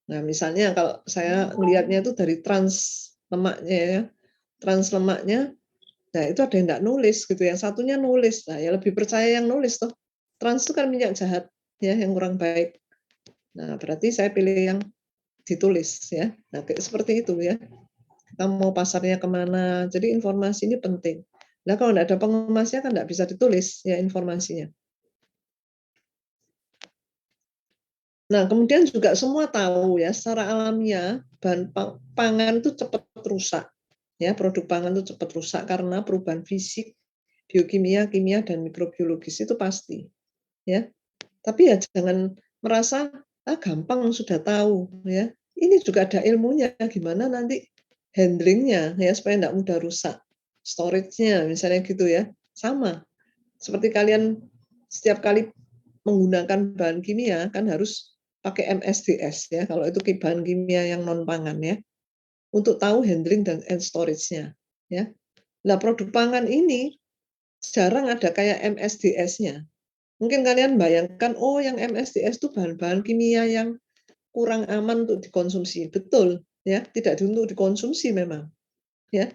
Nah, misalnya kalau saya melihatnya itu dari trans lemaknya ya, trans lemaknya. Nah, itu ada yang enggak nulis gitu, yang satunya nulis. Nah, ya lebih percaya yang nulis toh. Trans itu kan minyak jahat ya, yang kurang baik. Nah, berarti saya pilih yang ditulis ya. Nah, kayak seperti itu ya. Kita mau pasarnya kemana, jadi informasi ini penting. Nah, kalau enggak ada pengemasnya kan enggak bisa ditulis ya informasinya. Nah, kemudian juga semua tahu ya, secara alamiah bahan pangan itu cepat rusak. Ya, produk pangan itu cepat rusak karena perubahan fisik, biokimia, kimia, dan mikrobiologis itu pasti. Ya, tapi ya jangan merasa gampang sudah tahu ya. Ini juga ada ilmunya gimana nanti handlingnya ya supaya tidak mudah rusak. Storage-nya misalnya gitu ya. Sama. Seperti kalian setiap kali menggunakan bahan kimia kan harus pakai MSDS ya. Kalau itu bahan kimia yang non pangan ya. Untuk tahu handling dan storage-nya ya. Nah, produk pangan ini jarang ada kayak MSDS-nya. Mungkin kalian bayangkan, oh yang MSDS itu bahan-bahan kimia yang kurang aman untuk dikonsumsi. Betul, ya, tidak untuk dikonsumsi memang. Ya.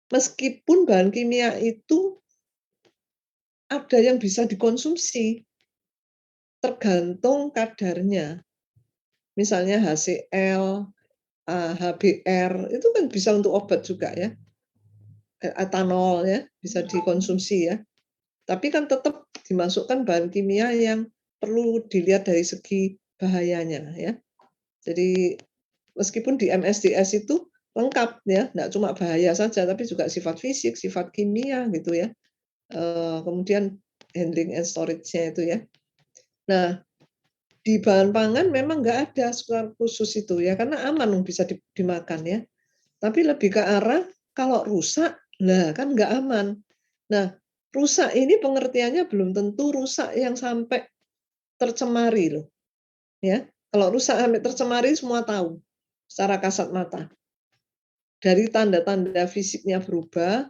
Meskipun bahan kimia itu ada yang bisa dikonsumsi, tergantung kadarnya. Misalnya HCl, HBr, itu kan bisa untuk obat juga ya. Etanol ya, bisa dikonsumsi ya. Tapi kan tetap dimasukkan bahan kimia yang perlu dilihat dari segi bahayanya ya. Jadi meskipun di MSDS itu lengkap ya, enggak cuma bahaya saja tapi juga sifat fisik, sifat kimia gitu ya. Kemudian handling and storage-nya itu ya. Nah, di bahan pangan memang nggak ada skala khusus itu ya, karena aman bisa dimakan ya. Tapi lebih ke arah kalau rusak, lah kan nggak aman. Nah, rusak ini pengertiannya belum tentu rusak yang sampai tercemari loh. Ya, kalau rusak sampai tercemari semua tahu secara kasat mata. Dari tanda-tanda fisiknya berubah,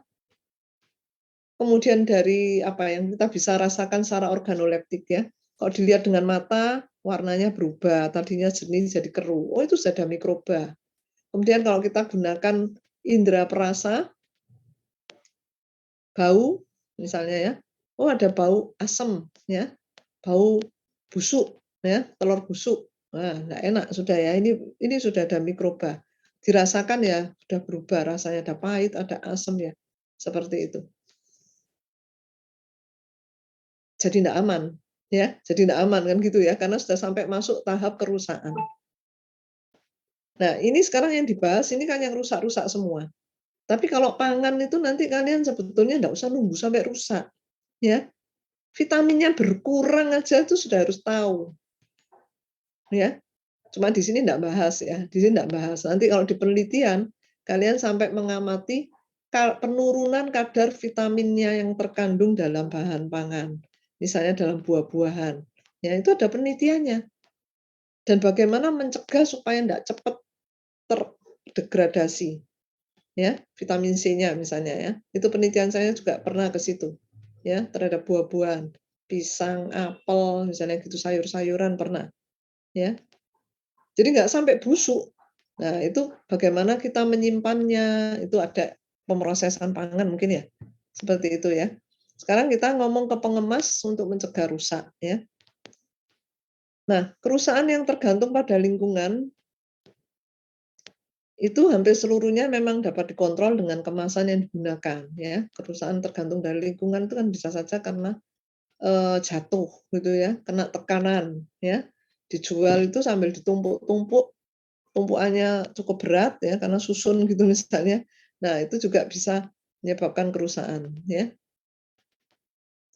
kemudian dari apa yang kita bisa rasakan secara organoleptik ya. Kalau dilihat dengan mata, warnanya berubah, tadinya jernih jadi keruh. Oh, itu sudah ada mikroba. Kemudian kalau kita gunakan indera perasa, bau misalnya ya. Oh, ada bau asam ya. Bau busuk ya, telur busuk. Nah, enggak enak sudah ya. Ini sudah ada mikroba. Dirasakan ya sudah berubah rasanya, ada pahit, ada asam ya. Seperti itu. Jadi enggak aman ya. Jadi enggak aman kan gitu ya, karena sudah sampai masuk tahap kerusakan. Nah, ini sekarang yang dibahas ini kan yang rusak-rusak semua. Tapi kalau pangan itu nanti kalian sebetulnya enggak usah nunggu sampai rusak. Ya. Vitaminnya berkurang aja itu sudah harus tahu. Ya. Cuma di sini enggak bahas ya. Di sini enggak bahas. Nanti kalau di penelitian kalian sampai mengamati penurunan kadar vitaminnya yang terkandung dalam bahan pangan. Misalnya dalam buah-buahan. Ya, itu ada penelitiannya. Dan bagaimana mencegah supaya enggak cepat terdegradasi. Ya, vitamin C-nya misalnya ya. Itu penelitian saya juga pernah ke situ. Ya, terhadap buah-buahan, pisang, apel, misalnya gitu, sayur-sayuran pernah. Ya. Jadi nggak sampai busuk. Nah, itu bagaimana kita menyimpannya, itu ada pemrosesan pangan mungkin ya. Seperti itu ya. Sekarang kita ngomong ke pengemas untuk mencegah rusak ya. Nah, kerusakan yang tergantung pada lingkungan itu hampir seluruhnya memang dapat dikontrol dengan kemasan yang digunakan ya. Kerusakan tergantung dari lingkungan itu kan bisa saja karena jatuh gitu ya, kena tekanan ya. Dijual itu sambil ditumpuk-tumpuk, tumpukannya cukup berat ya karena susun gitu misalnya. Nah, itu juga bisa menyebabkan kerusakan ya.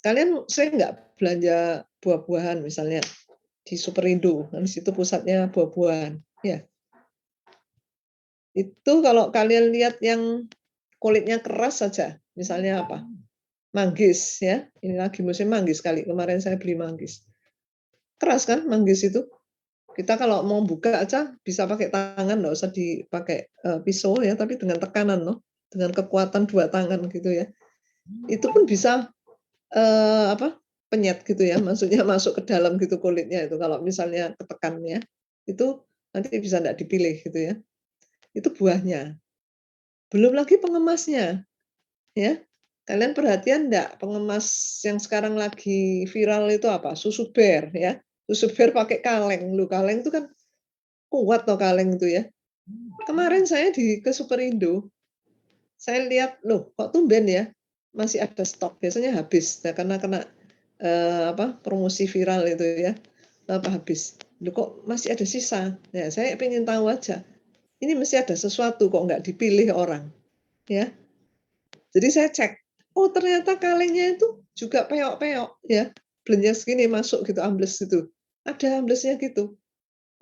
Kalian sering nggak belanja buah-buahan misalnya di Superindo, kan di situ pusatnya buah-buahan, ya. Itu kalau kalian lihat yang kulitnya keras saja, misalnya apa? Manggis ya, ini lagi musim manggis kali, kemarin saya beli manggis. Keras kan manggis itu? Kita kalau mau buka aja bisa pakai tangan, nggak usah dipakai pisau ya, tapi dengan tekanan loh, dengan kekuatan 2 tangan gitu ya. Itu pun bisa penyet gitu ya, maksudnya masuk ke dalam gitu kulitnya itu kalau misalnya ketekan ya. Itu nanti bisa nggak dipilih gitu ya. Itu buahnya. Belum lagi pengemasnya, ya. Kalian perhatian enggak pengemas yang sekarang lagi viral itu apa? Susu ber ya. Susu ber pakai kaleng. Loh, kaleng itu kan kuat toh kaleng itu ya. Kemarin saya ke Superindo, saya lihat, loh kok tumben ya masih ada stok, biasanya habis. Nah, karena kena promosi viral itu ya. Habis. Loh kok masih ada sisa? Ya, saya pengen tahu aja. Ini mesti ada sesuatu kok nggak dipilih orang, ya. Jadi saya cek, oh ternyata kalengnya itu juga peok-peok ya, blenjes segini masuk gitu, ambles gitu. Ada amblesnya gitu.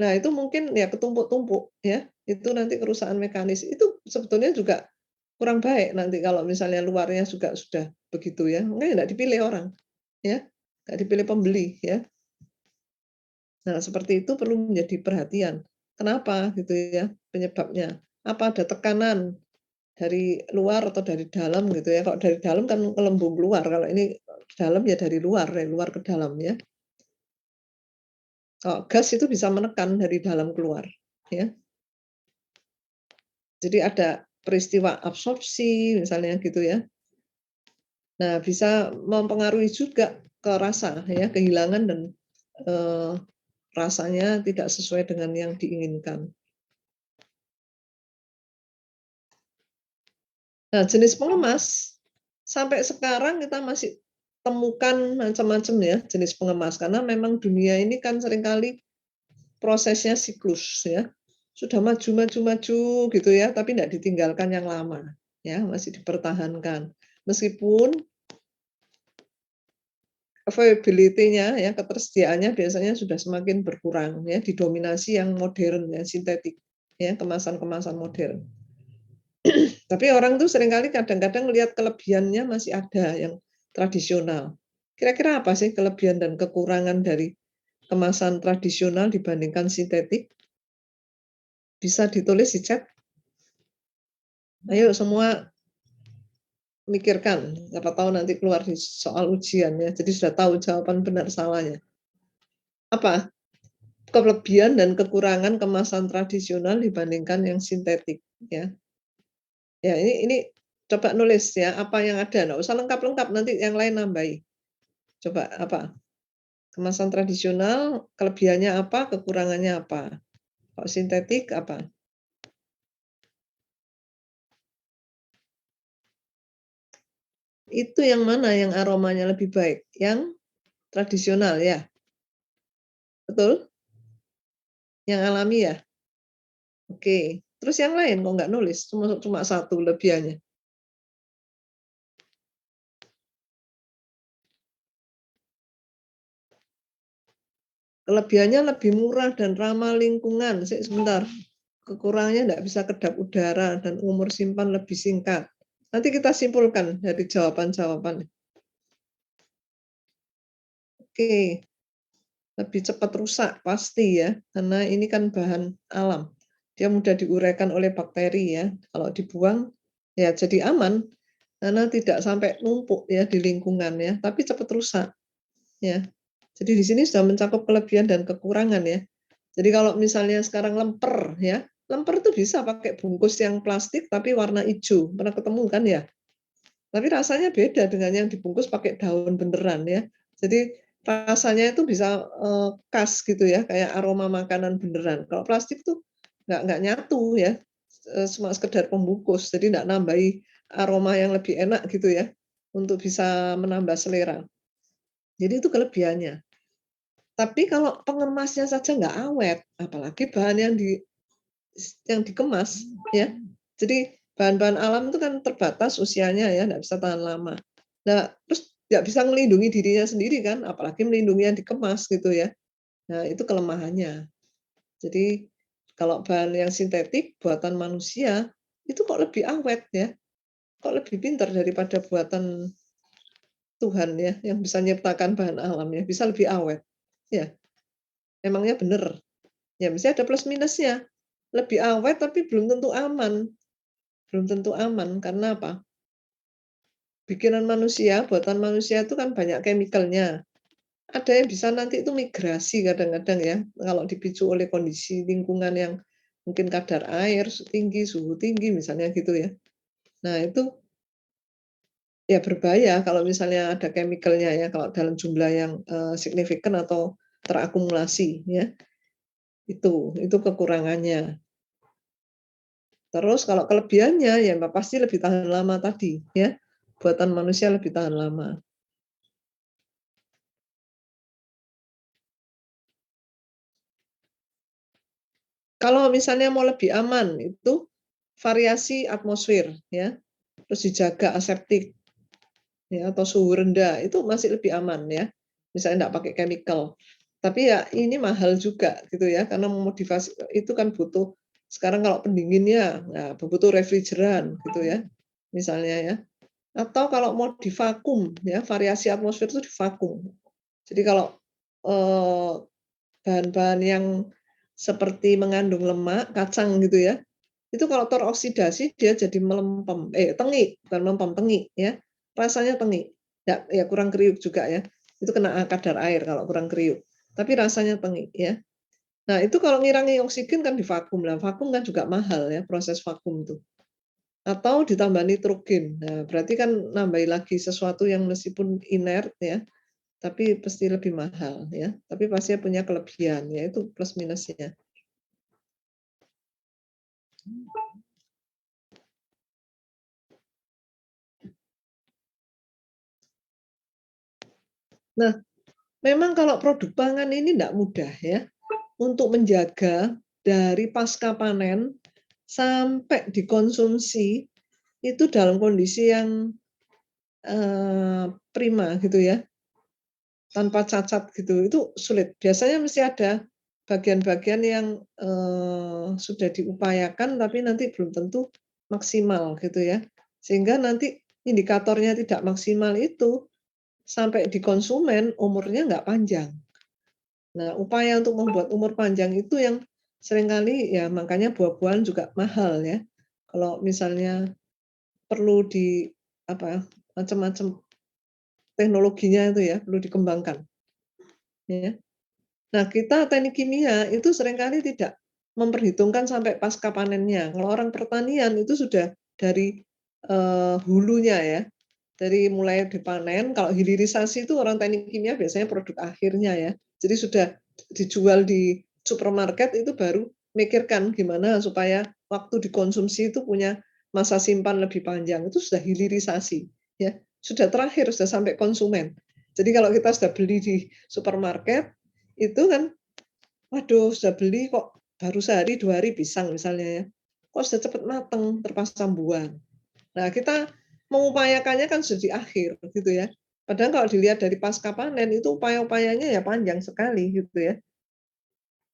Nah itu mungkin ya ketumpuk-tumpuk ya, itu nanti kerusakan mekanis. Itu sebetulnya juga kurang baik nanti kalau misalnya luarnya juga sudah begitu ya, makanya nggak dipilih orang, ya, nggak dipilih pembeli ya. Nah seperti itu perlu menjadi perhatian. Kenapa gitu ya penyebabnya? Apa ada tekanan dari luar atau dari dalam gitu ya. Kalau dari dalam kan gelembung keluar, kalau ini dalam ya dari luar ke dalam ya. Kalau gas itu bisa menekan dari dalam keluar, ya. Jadi ada peristiwa absorpsi misalnya gitu ya. Nah, bisa mempengaruhi juga ke rasa ya, kehilangan dan rasanya tidak sesuai dengan yang diinginkan. Nah, jenis pengemas sampai sekarang kita masih temukan macam-macam ya jenis pengemas karena memang dunia ini kan seringkali prosesnya siklus ya. Sudah maju gitu ya, tapi tidak ditinggalkan yang lama ya, masih dipertahankan. Meskipun availability-nya ya, ketersediaannya biasanya sudah semakin berkurang ya, didominasi yang modern ya, sintetik ya, kemasan-kemasan modern. Tapi orang tuh seringkali kadang-kadang melihat kelebihannya masih ada yang tradisional. Kira-kira apa sih kelebihan dan kekurangan dari kemasan tradisional dibandingkan sintetik? Bisa ditulis di chat. Ayo semua mikirkan, siapa tahu nanti keluar di soal ujian ya. Jadi sudah tahu jawaban benar salahnya. Apa kelebihan dan kekurangan kemasan tradisional dibandingkan yang sintetik ya. Ya, ini coba nulis ya, apa yang ada, nggak usah lengkap-lengkap, nanti yang lain nambahi. Coba apa? Kemasan tradisional, kelebihannya apa, kekurangannya apa? Kalau sintetik apa? Itu yang mana yang aromanya lebih baik? Yang tradisional ya? Betul? Yang alami ya? Oke. Terus yang lain kok nggak nulis? Cuma satu kelebihannya. Kelebihannya lebih murah dan ramah lingkungan. Sebentar. Kekurangannya nggak bisa kedap udara dan umur simpan lebih singkat. Nanti kita simpulkan dari jawaban-jawaban. Oke, lebih cepat rusak pasti ya, karena ini kan bahan alam. Dia mudah diuraikan oleh bakteri ya. Kalau dibuang ya jadi aman karena tidak sampai numpuk ya di lingkungan ya, tapi cepat rusak ya. Jadi di sini sudah mencakup kelebihan dan kekurangan ya. Jadi kalau misalnya sekarang lemper ya, lemper itu bisa pakai bungkus yang plastik tapi warna hijau. Pernah ketemu kan ya? Tapi rasanya beda dengan yang dibungkus pakai daun beneran ya. Jadi rasanya itu bisa khas gitu ya, kayak aroma makanan beneran. Kalau plastik tuh nggak nyatu ya, cuma sekedar pembungkus. Jadi nggak nambahi aroma yang lebih enak gitu ya, untuk bisa menambah selera. Jadi itu kelebihannya. Tapi kalau pengemasnya saja nggak awet, apalagi bahan yang dikemas ya. Jadi bahan-bahan alam itu kan terbatas usianya ya, nggak bisa tahan lama. Nah, terus nggak bisa melindungi dirinya sendiri kan, apalagi melindungi yang dikemas gitu ya. Nah, itu kelemahannya. Jadi kalau bahan yang sintetik buatan manusia itu kok lebih awet ya, kok lebih pintar daripada buatan Tuhan ya, yang bisa nyiptakan bahan alam ya, bisa lebih awet. Ya, emangnya benar. Ya, mesti ada plus minusnya. Lebih awet tapi belum tentu aman. Belum tentu aman, karena apa? Bikinan manusia, buatan manusia itu kan banyak chemical-nya. Ada yang bisa nanti itu migrasi kadang-kadang ya, kalau dipicu oleh kondisi lingkungan yang mungkin kadar air tinggi, suhu tinggi misalnya gitu ya. Nah itu ya berbahaya kalau misalnya ada chemical-nya ya, kalau dalam jumlah yang signifikan atau terakumulasi ya. Itu kekurangannya. Terus kalau kelebihannya ya pasti lebih tahan lama tadi ya. Buatan manusia lebih tahan lama. Kalau misalnya mau lebih aman itu variasi atmosfer ya. Terus dijaga aseptik ya, atau suhu rendah itu masih lebih aman ya. Misalnya enggak pakai chemical. Tapi ya ini mahal juga gitu ya, karena memodifikasi itu kan butuh sekarang kalau pendinginnya nah butuh refrigeran gitu ya. Misalnya ya. Atau kalau mau divakum ya, variasi atmosfer itu divakum. Jadi kalau bahan-bahan yang seperti mengandung lemak, kacang gitu ya, itu kalau teroksidasi dia jadi melempem, tengi, bukan melempem, tengi ya. Rasanya tengi. Ya kurang kriuk juga ya. Itu kena kadar air kalau kurang kriuk. Tapi rasanya tengi ya. Nah, itu kalau ngirangi oksigen kan divakum lah. Vakum kan juga mahal ya proses vakum itu. Atau ditambah nitrogen. Nah, berarti kan nambahi lagi sesuatu yang meskipun inert ya, tapi pasti lebih mahal ya. Tapi pasti punya kelebihan, yaitu plus minusnya. Nah, memang kalau produk pangan ini tidak mudah ya, untuk menjaga dari pasca panen sampai dikonsumsi itu dalam kondisi yang prima gitu ya, tanpa cacat gitu, itu sulit. Biasanya mesti ada bagian-bagian yang sudah diupayakan tapi nanti belum tentu maksimal gitu ya. Sehingga nanti indikatornya tidak maksimal itu sampai di konsumen umurnya nggak panjang. Nah, upaya untuk membuat umur panjang itu yang seringkali ya makanya buah-buahan juga mahal ya. Kalau misalnya perlu di apa, macam-macam teknologinya itu ya, perlu dikembangkan, ya. Nah, kita teknik kimia itu seringkali tidak memperhitungkan sampai pasca panennya. Kalau orang pertanian itu sudah dari, hulunya ya, dari mulai dipanen, kalau hilirisasi itu orang teknik kimia biasanya produk akhirnya ya. Jadi sudah dijual di supermarket itu baru mikirkan gimana supaya waktu dikonsumsi itu punya masa simpan lebih panjang, itu sudah hilirisasi ya, sudah terakhir, sudah sampai konsumen. Jadi kalau kita sudah beli di supermarket, itu kan, waduh sudah beli kok baru sehari 2 hari pisang misalnya ya, kok sudah cepat mateng, terpasang buah. Nah, kita mengupayakannya kan sudah di akhir gitu ya. Padahal kalau dilihat dari pasca panen itu upaya-upayanya ya panjang sekali gitu ya.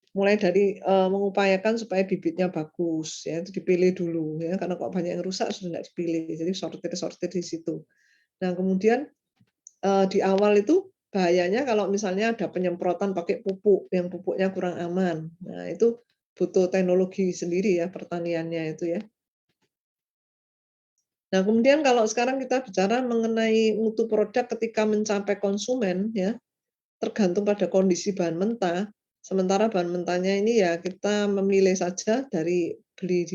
Mulai dari, mengupayakan supaya bibitnya bagus ya, itu dipilih dulu ya, karena kalau banyak yang rusak sudah tidak dipilih, jadi sortir-sortir di situ. Nah kemudian, di awal itu bahayanya kalau misalnya ada penyemprotan pakai pupuk, yang pupuknya kurang aman. Nah itu butuh teknologi sendiri ya pertaniannya itu ya. Nah, kemudian kalau sekarang kita bicara mengenai mutu produk ketika mencapai konsumen ya, tergantung pada kondisi bahan mentah. Sementara bahan mentahnya ini ya kita memilih saja dari beli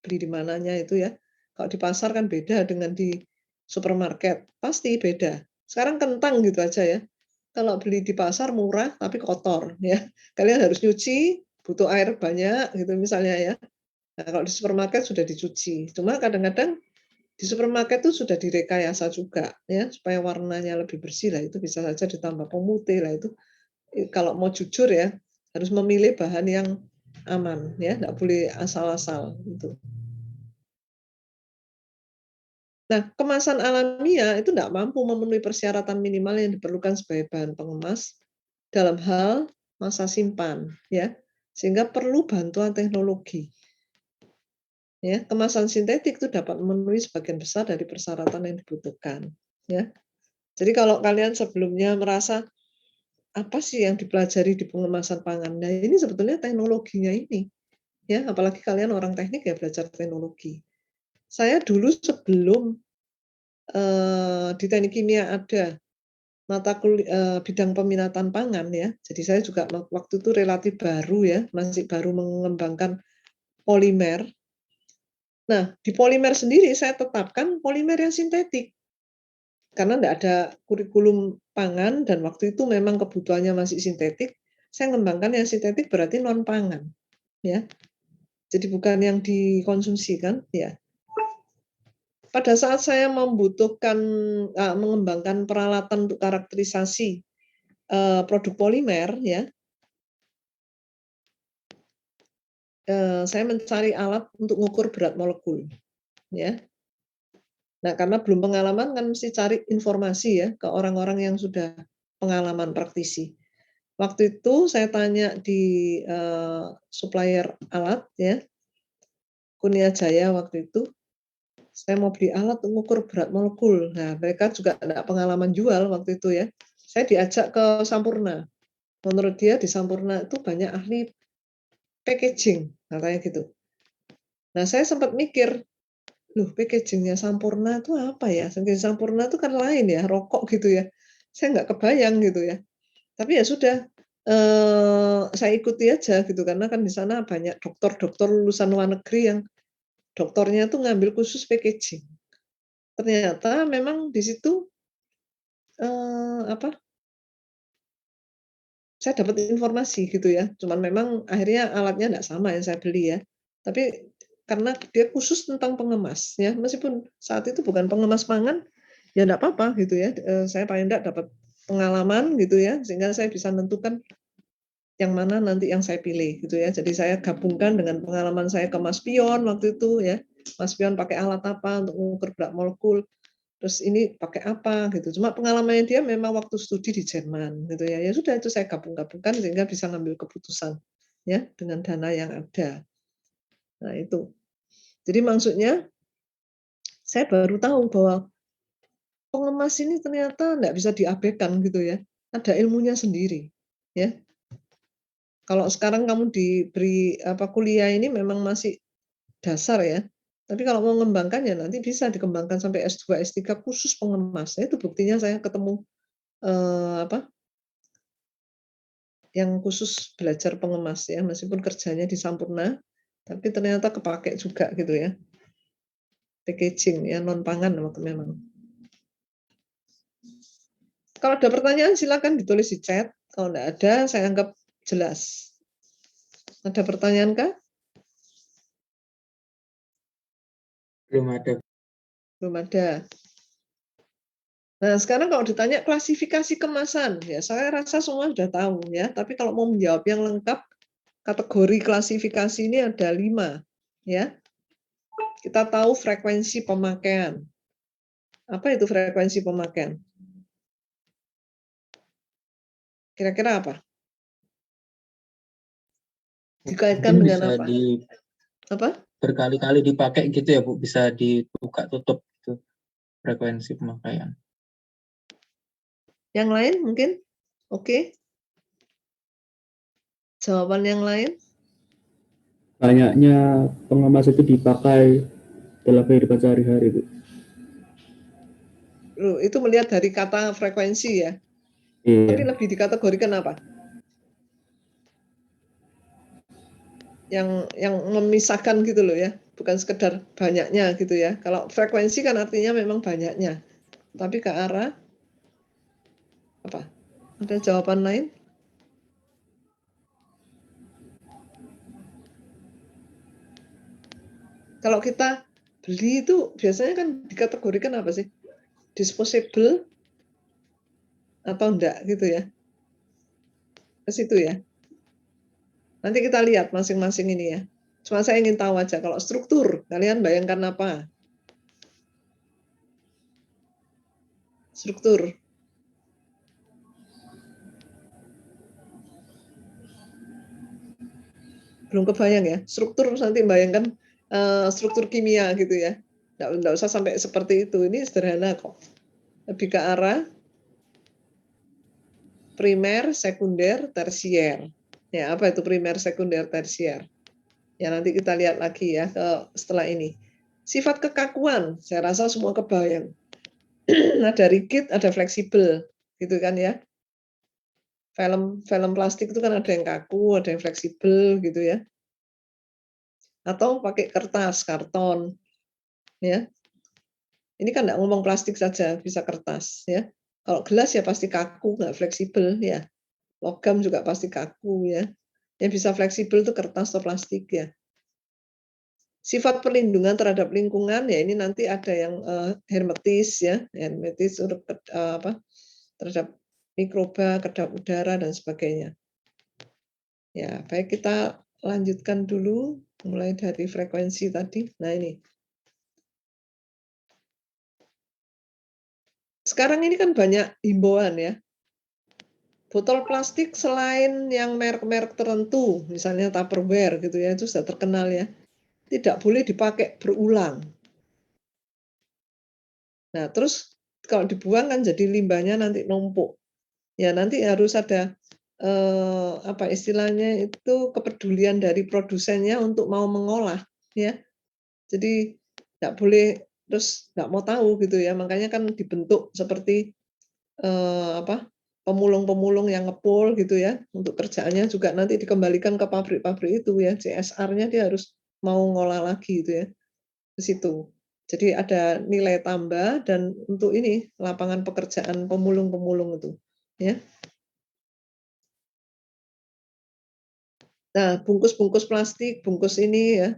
di mananya itu ya. Kalau di pasar kan beda dengan di supermarket, pasti beda. Sekarang kentang gitu aja ya. Kalau beli di pasar murah tapi kotor ya. Kalian harus nyuci, butuh air banyak gitu misalnya ya. Nah, kalau di supermarket sudah dicuci. Cuma kadang-kadang di supermarket itu sudah direkayasa juga ya, supaya warnanya lebih bersih lah, itu bisa saja ditambah pemutih lah itu. Kalau mau jujur ya, harus memilih bahan yang aman ya, nggak boleh asal-asal gitu. Nah, kemasan alamiah itu nggak mampu memenuhi persyaratan minimal yang diperlukan sebagai bahan pengemas dalam hal masa simpan ya, sehingga perlu bantuan teknologi. Ya, kemasan sintetik itu dapat memenuhi sebagian besar dari persyaratan yang dibutuhkan ya. Jadi kalau kalian sebelumnya merasa, apa sih yang dipelajari di pengemasan pangan? Nah, ini sebetulnya teknologinya ini, ya, apalagi kalian orang teknik ya belajar teknologi. Saya dulu sebelum, di teknik kimia ada bidang peminatan pangan ya, jadi saya juga waktu itu relatif baru ya, masih baru mengembangkan polimer. Nah, di polimer sendiri saya tetapkan polimer yang sintetik. Karena enggak ada kurikulum pangan dan waktu itu memang kebutuhannya masih sintetik, saya ngembangkan yang sintetik berarti non pangan, ya. Jadi bukan yang dikonsumsi kan, ya. Pada saat saya membutuhkan, mengembangkan peralatan untuk karakterisasi, produk polimer ya, saya mencari alat untuk mengukur berat molekul, ya. Nah, karena belum pengalaman kan mesti cari informasi ya ke orang-orang yang sudah pengalaman praktisi. Waktu itu saya tanya di, supplier alat ya, Kurnia Jaya waktu itu, saya mau beli alat untuk mengukur berat molekul. Nah, mereka juga enggak pengalaman jual waktu itu ya. Saya diajak ke Sampurna. Menurut dia di Sampurna itu banyak ahli packaging, katanya gitu. Nah, saya sempat mikir, loh packaging-nya Sampurna itu apa ya? Sampurna itu kan lain ya, rokok gitu ya. Saya nggak kebayang gitu ya. Tapi ya sudah, saya ikuti aja gitu, karena kan di sana banyak dokter-dokter lulusan luar negeri yang doktornya tuh ngambil khusus packaging. Ternyata memang di situ, apa, saya dapat informasi gitu ya, cuman memang akhirnya alatnya nggak sama yang saya beli ya. Tapi karena dia khusus tentang pengemas ya, meskipun saat itu bukan pengemas pangan, ya nggak apa-apa gitu ya, saya paling enggak dapat pengalaman gitu ya, sehingga saya bisa menentukan yang mana nanti yang saya pilih gitu ya. Jadi saya gabungkan dengan pengalaman saya ke Mas Pion waktu itu ya. Mas Pion pakai alat apa untuk mengukur berat molekul, terus ini pakai apa gitu. Cuma pengalamannya dia memang waktu studi di Jerman gitu ya. Ya sudah itu saya gabung-gabungkan sehingga bisa ngambil keputusan ya dengan dana yang ada. Nah itu. Jadi maksudnya saya baru tahu bahwa pengemas ini ternyata nggak bisa diabaikan gitu ya. Ada ilmunya sendiri ya. Kalau sekarang kamu diberi kuliah ini memang masih dasar ya. Tapi kalau mau mengembangkan ya nanti bisa dikembangkan sampai S2, S3 khusus pengemas. Itu buktinya saya ketemu yang khusus belajar pengemas ya, meskipun kerjanya di Sampurna, tapi ternyata kepake juga gitu ya. Packaging ya, non pangan waktu memang. Kalau ada pertanyaan silakan ditulis di chat. Kalau enggak ada, saya anggap jelas. Ada pertanyaan kah? Belum ada. Belum ada. Nah, sekarang kalau ditanya klasifikasi kemasan, ya saya rasa semua sudah tahu ya. Tapi kalau mau menjawab yang lengkap, kategori klasifikasi ini ada 5 ya. Kita tahu frekuensi pemakaian. Apa itu frekuensi pemakaian? Kira-kira apa? Dikaitkan Mungkin dengan bisa apa? Apa? berkali-kali dipakai gitu ya Bu, bisa dibuka tutup gitu frekuensi pemakaian. Yang lain mungkin? Oke. Jawaban yang lain? Banyaknya pengemas itu dipakai dalam kehidupan sehari-hari, Bu. Itu melihat dari kata frekuensi ya. Tapi Iya. lebih dikategorikan apa? Yang memisahkan gitu loh ya, bukan sekedar banyaknya gitu ya. Kalau frekuensi kan artinya memang banyaknya, tapi ke arah apa? Ada jawaban lain? Kalau kita beli itu biasanya kan dikategorikan apa sih? Disposable atau enggak gitu ya? Ke situ ya. Nanti kita lihat masing-masing ini ya. Cuma saya ingin tahu aja kalau struktur, kalian bayangkan apa? Struktur. Belum kebayang ya. Struktur nanti bayangkan struktur kimia gitu ya. Nggak usah sampai seperti itu. Ini sederhana kok. Lebih ke arah primer, sekunder, tersier. Ya, apa itu primer, sekunder, tersier? Ya, nanti kita lihat lagi ya setelah ini. Sifat kekakuan, saya rasa semua kebayang. Ada rigid, ada fleksibel, gitu kan ya. Film plastik itu kan ada yang kaku, ada yang fleksibel gitu ya. Atau pakai kertas, karton, ya. Ini kan nggak ngomong plastik saja, bisa kertas ya. Kalau gelas ya pasti kaku, nggak fleksibel ya. Logam juga pasti kaku ya. Yang bisa fleksibel itu kertas atau plastik ya. Sifat perlindungan terhadap lingkungan ya ini nanti ada yang hermetis ya, hermetis terhadap mikroba, kedap udara dan sebagainya. Ya, baik kita lanjutkan dulu mulai dari frekuensi tadi. Nah, ini. Sekarang ini kan banyak himbauan ya. Botol plastik selain yang merek-merek tertentu, misalnya Tupperware gitu ya, itu sudah terkenal ya. Tidak boleh dipakai berulang. Nah, terus kalau dibuang kan jadi limbahnya nanti numpuk. Ya, nanti harus ada apa istilahnya itu kepedulian dari produsennya untuk mau mengolah ya. Jadi nggak boleh terus nggak mau tahu gitu ya. Makanya kan dibentuk seperti pemulung-pemulung yang ngepul gitu ya, untuk kerjaannya juga nanti dikembalikan ke pabrik-pabrik itu ya, CSR-nya dia harus mau ngolah lagi gitu ya, ke situ. Jadi ada nilai tambah dan untuk ini lapangan pekerjaan pemulung-pemulung itu, ya. Nah, bungkus-bungkus plastik, bungkus ini ya,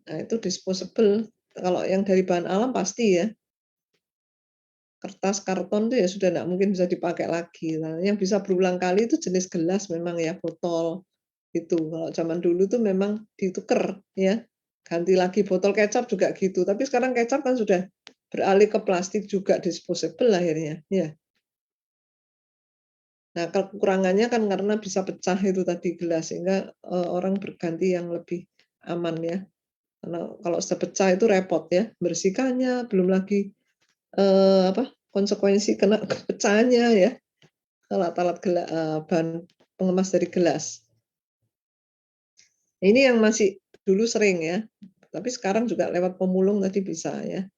nah itu disposable. Kalau yang dari bahan alam pasti ya. kertas, karton itu ya sudah nggak mungkin bisa dipakai lagi. Nah, yang bisa berulang kali itu jenis gelas memang ya, botol, gitu. Kalau zaman dulu tuh memang dituker ya, ganti lagi. Botol kecap juga gitu, tapi sekarang kecap kan sudah beralih ke plastik juga, disposable akhirnya, ya. Nah, kekurangannya kan karena bisa pecah itu tadi gelas, sehingga, orang berganti yang lebih aman ya. Karena kalau sudah pecah itu repot ya, bersihkannya, belum lagi, konsekuensi kena pecahannya ya, alat-alat bahan pengemas dari gelas. Ini yang masih dulu sering ya, tapi sekarang juga lewat pemulung tadi bisa ya.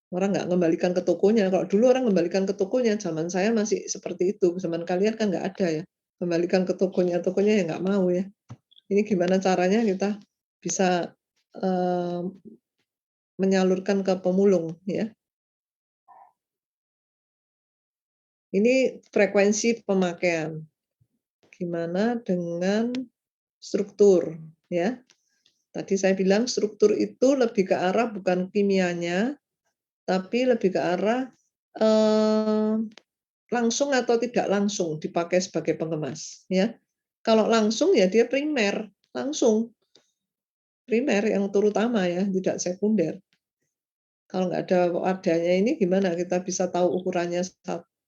Orang nggak ngembalikan ke tokonya, kalau dulu orang ngembalikan ke tokonya, zaman saya masih seperti itu, zaman kalian kan nggak ada ya, kembalikan ke tokonya ya nggak mau ya. Ini gimana caranya kita bisa, menyalurkan ke pemulung ya. Ini frekuensi pemakaian. Gimana dengan struktur ya. Tadi saya bilang struktur itu lebih ke arah bukan kimianya, tapi lebih ke arah, langsung atau tidak langsung dipakai sebagai pengemas ya. Kalau langsung ya dia primer, langsung. Primer yang terutama ya, tidak sekunder. Kalau nggak ada wadahnya ini gimana kita bisa tahu ukurannya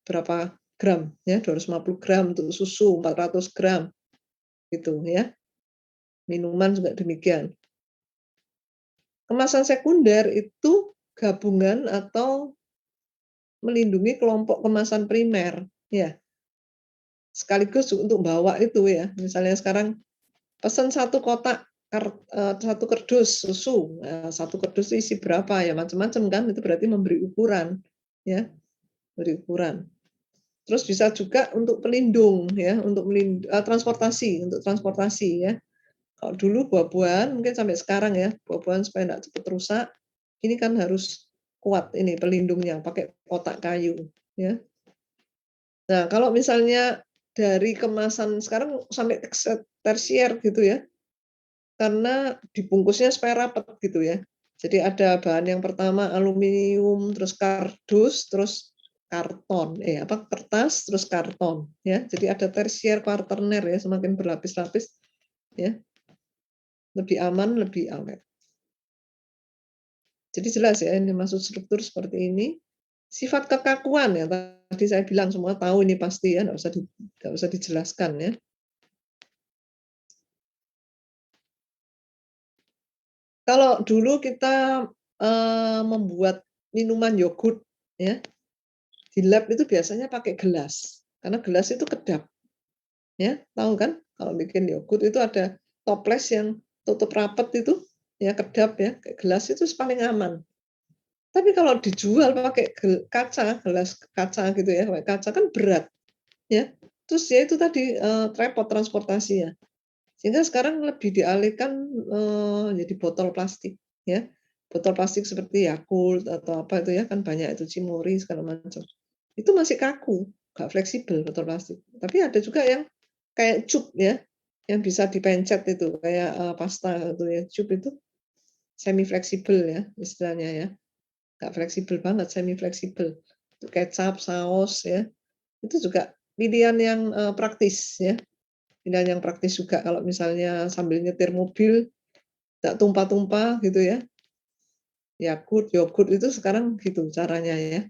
berapa gram ya, 250 gram untuk susu, 400 gram gitu ya. Minuman juga demikian. Kemasan sekunder itu gabungan atau melindungi kelompok kemasan primer ya. Sekaligus untuk bawa itu ya. Misalnya sekarang pesan satu kotak satu kardus susu, satu kardus isi berapa ya, macam-macam kan, itu berarti memberi ukuran ya, beri ukuran. Terus bisa juga untuk pelindung ya, untuk transportasi, untuk transportasi ya. Kalau dulu buah-buahan mungkin sampai sekarang ya, buah-buahan supaya enggak cepat rusak, ini kan harus kuat ini pelindungnya, pakai kotak kayu ya. Nah, kalau misalnya dari kemasan sekarang sampai tersier gitu ya, karena dibungkusnya supaya rapat gitu ya. Jadi ada bahan yang pertama aluminium, terus kardus, terus karton, kertas, terus karton ya. Jadi ada tersier, kuarterner ya, semakin berlapis-lapis ya. Lebih aman, lebih awet. Jadi jelas ya ini maksud struktur seperti ini. Sifat kekakuan ya, tadi saya bilang semua tahu ini pasti ya, nggak usah dijelaskan ya. Kalau dulu kita, membuat minuman yogurt ya, di lab itu biasanya pakai gelas, karena gelas itu kedap. Ya, tahu kan? Kalau bikin yogurt itu ada toples yang tutup rapat itu, ya kedap ya, kayak gelas itu paling aman. Tapi kalau dijual pakai gelas kaca gitu ya, pakai kaca kan berat, ya. Terus ya itu tadi, repot transportasinya. Sehingga sekarang lebih dialihkan, jadi botol plastik, ya. Botol plastik seperti Yakult atau apa itu ya, kan banyak itu Cimory segala macam. Itu masih kaku, nggak fleksibel botol plastik. Tapi ada juga yang kayak cup ya, yang bisa dipencet itu, kayak, pasta itu ya, cup itu semi fleksibel ya istilahnya ya. Nggak fleksibel banget, semi fleksibel. Kecap, saus ya, itu juga pilihan yang, praktis ya. Pilihan yang praktis juga kalau misalnya sambil nyetir mobil, nggak tumpah-tumpah gitu ya. Yakult, yogurt itu sekarang gitu caranya ya.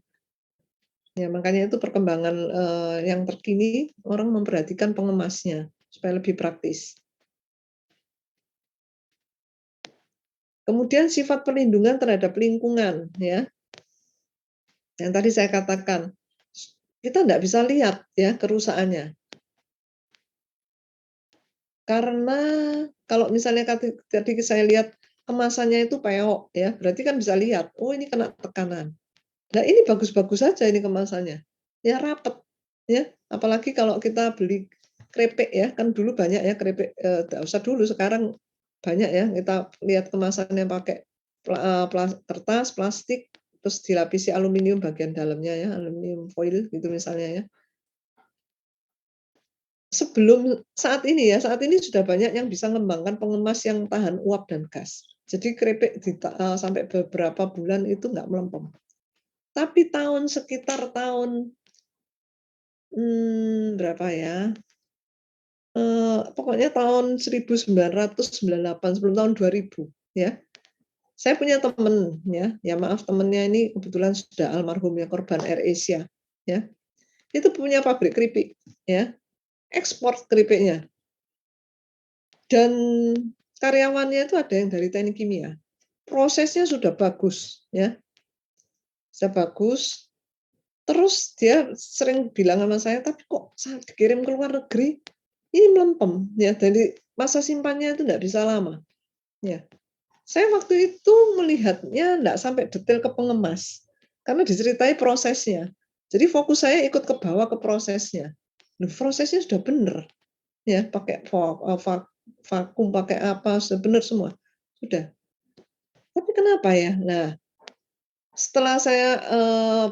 Ya makanya itu perkembangan, yang terkini orang memperhatikan pengemasnya supaya lebih praktis. Kemudian sifat perlindungan terhadap lingkungan ya. Yang tadi saya katakan, kita nggak bisa lihat ya kerusakannya. Karena kalau misalnya tadi saya lihat kemasannya itu peok ya, berarti kan bisa lihat, oh ini kena tekanan. Nah ini bagus-bagus saja ini kemasannya, ya rapet ya. Apalagi kalau kita beli keripik ya, kan dulu banyak ya keripik, nggak usah dulu, sekarang banyak ya kita lihat kemasannya pakai kertas, plastik, terus dilapisi aluminium bagian dalamnya ya, aluminium foil gitu misalnya ya. Sebelum saat ini ya, saat ini sudah banyak yang bisa mengembangkan pengemas yang tahan uap dan gas. Jadi keripik sampai beberapa bulan itu nggak melempem. Tapi sekitar tahun berapa ya? Pokoknya tahun 1998 sebelum tahun 2000 ya. Saya punya teman ya maaf temennya ini kebetulan sudah almarhum ya korban AirAsia ya. Itu punya pabrik keripik ya. Ekspor keripiknya. Dan karyawannya itu ada yang dari teknik kimia. Prosesnya sudah bagus ya. Sudah bagus. Terus dia sering bilang sama saya, tapi kok saat dikirim ke luar negeri ini melempem ya. Jadi masa simpannya itu tidak bisa lama. Ya. Saya waktu itu melihatnya enggak sampai detail ke pengemas, karena diceritai prosesnya. Jadi fokus saya ikut ke bawah ke prosesnya. Prosesnya sudah benar, ya pakai vakum, pakai apa, sudah benar semua, sudah. Tapi kenapa ya? Nah, setelah saya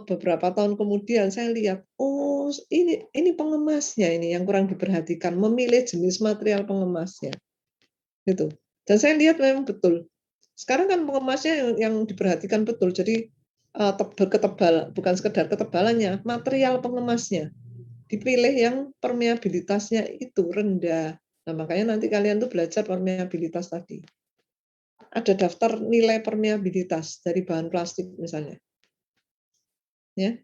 beberapa tahun kemudian saya lihat, oh ini pengemasnya ini yang kurang diperhatikan, memilih jenis material pengemasnya, gitu. Dan saya lihat memang betul. Sekarang kan pengemasnya yang diperhatikan betul, jadi bukan sekedar ketebalannya, material pengemasnya dipilih yang permeabilitasnya itu rendah. Nah, makanya nanti kalian tuh belajar permeabilitas tadi. Ada daftar nilai permeabilitas dari bahan plastik misalnya. Ya.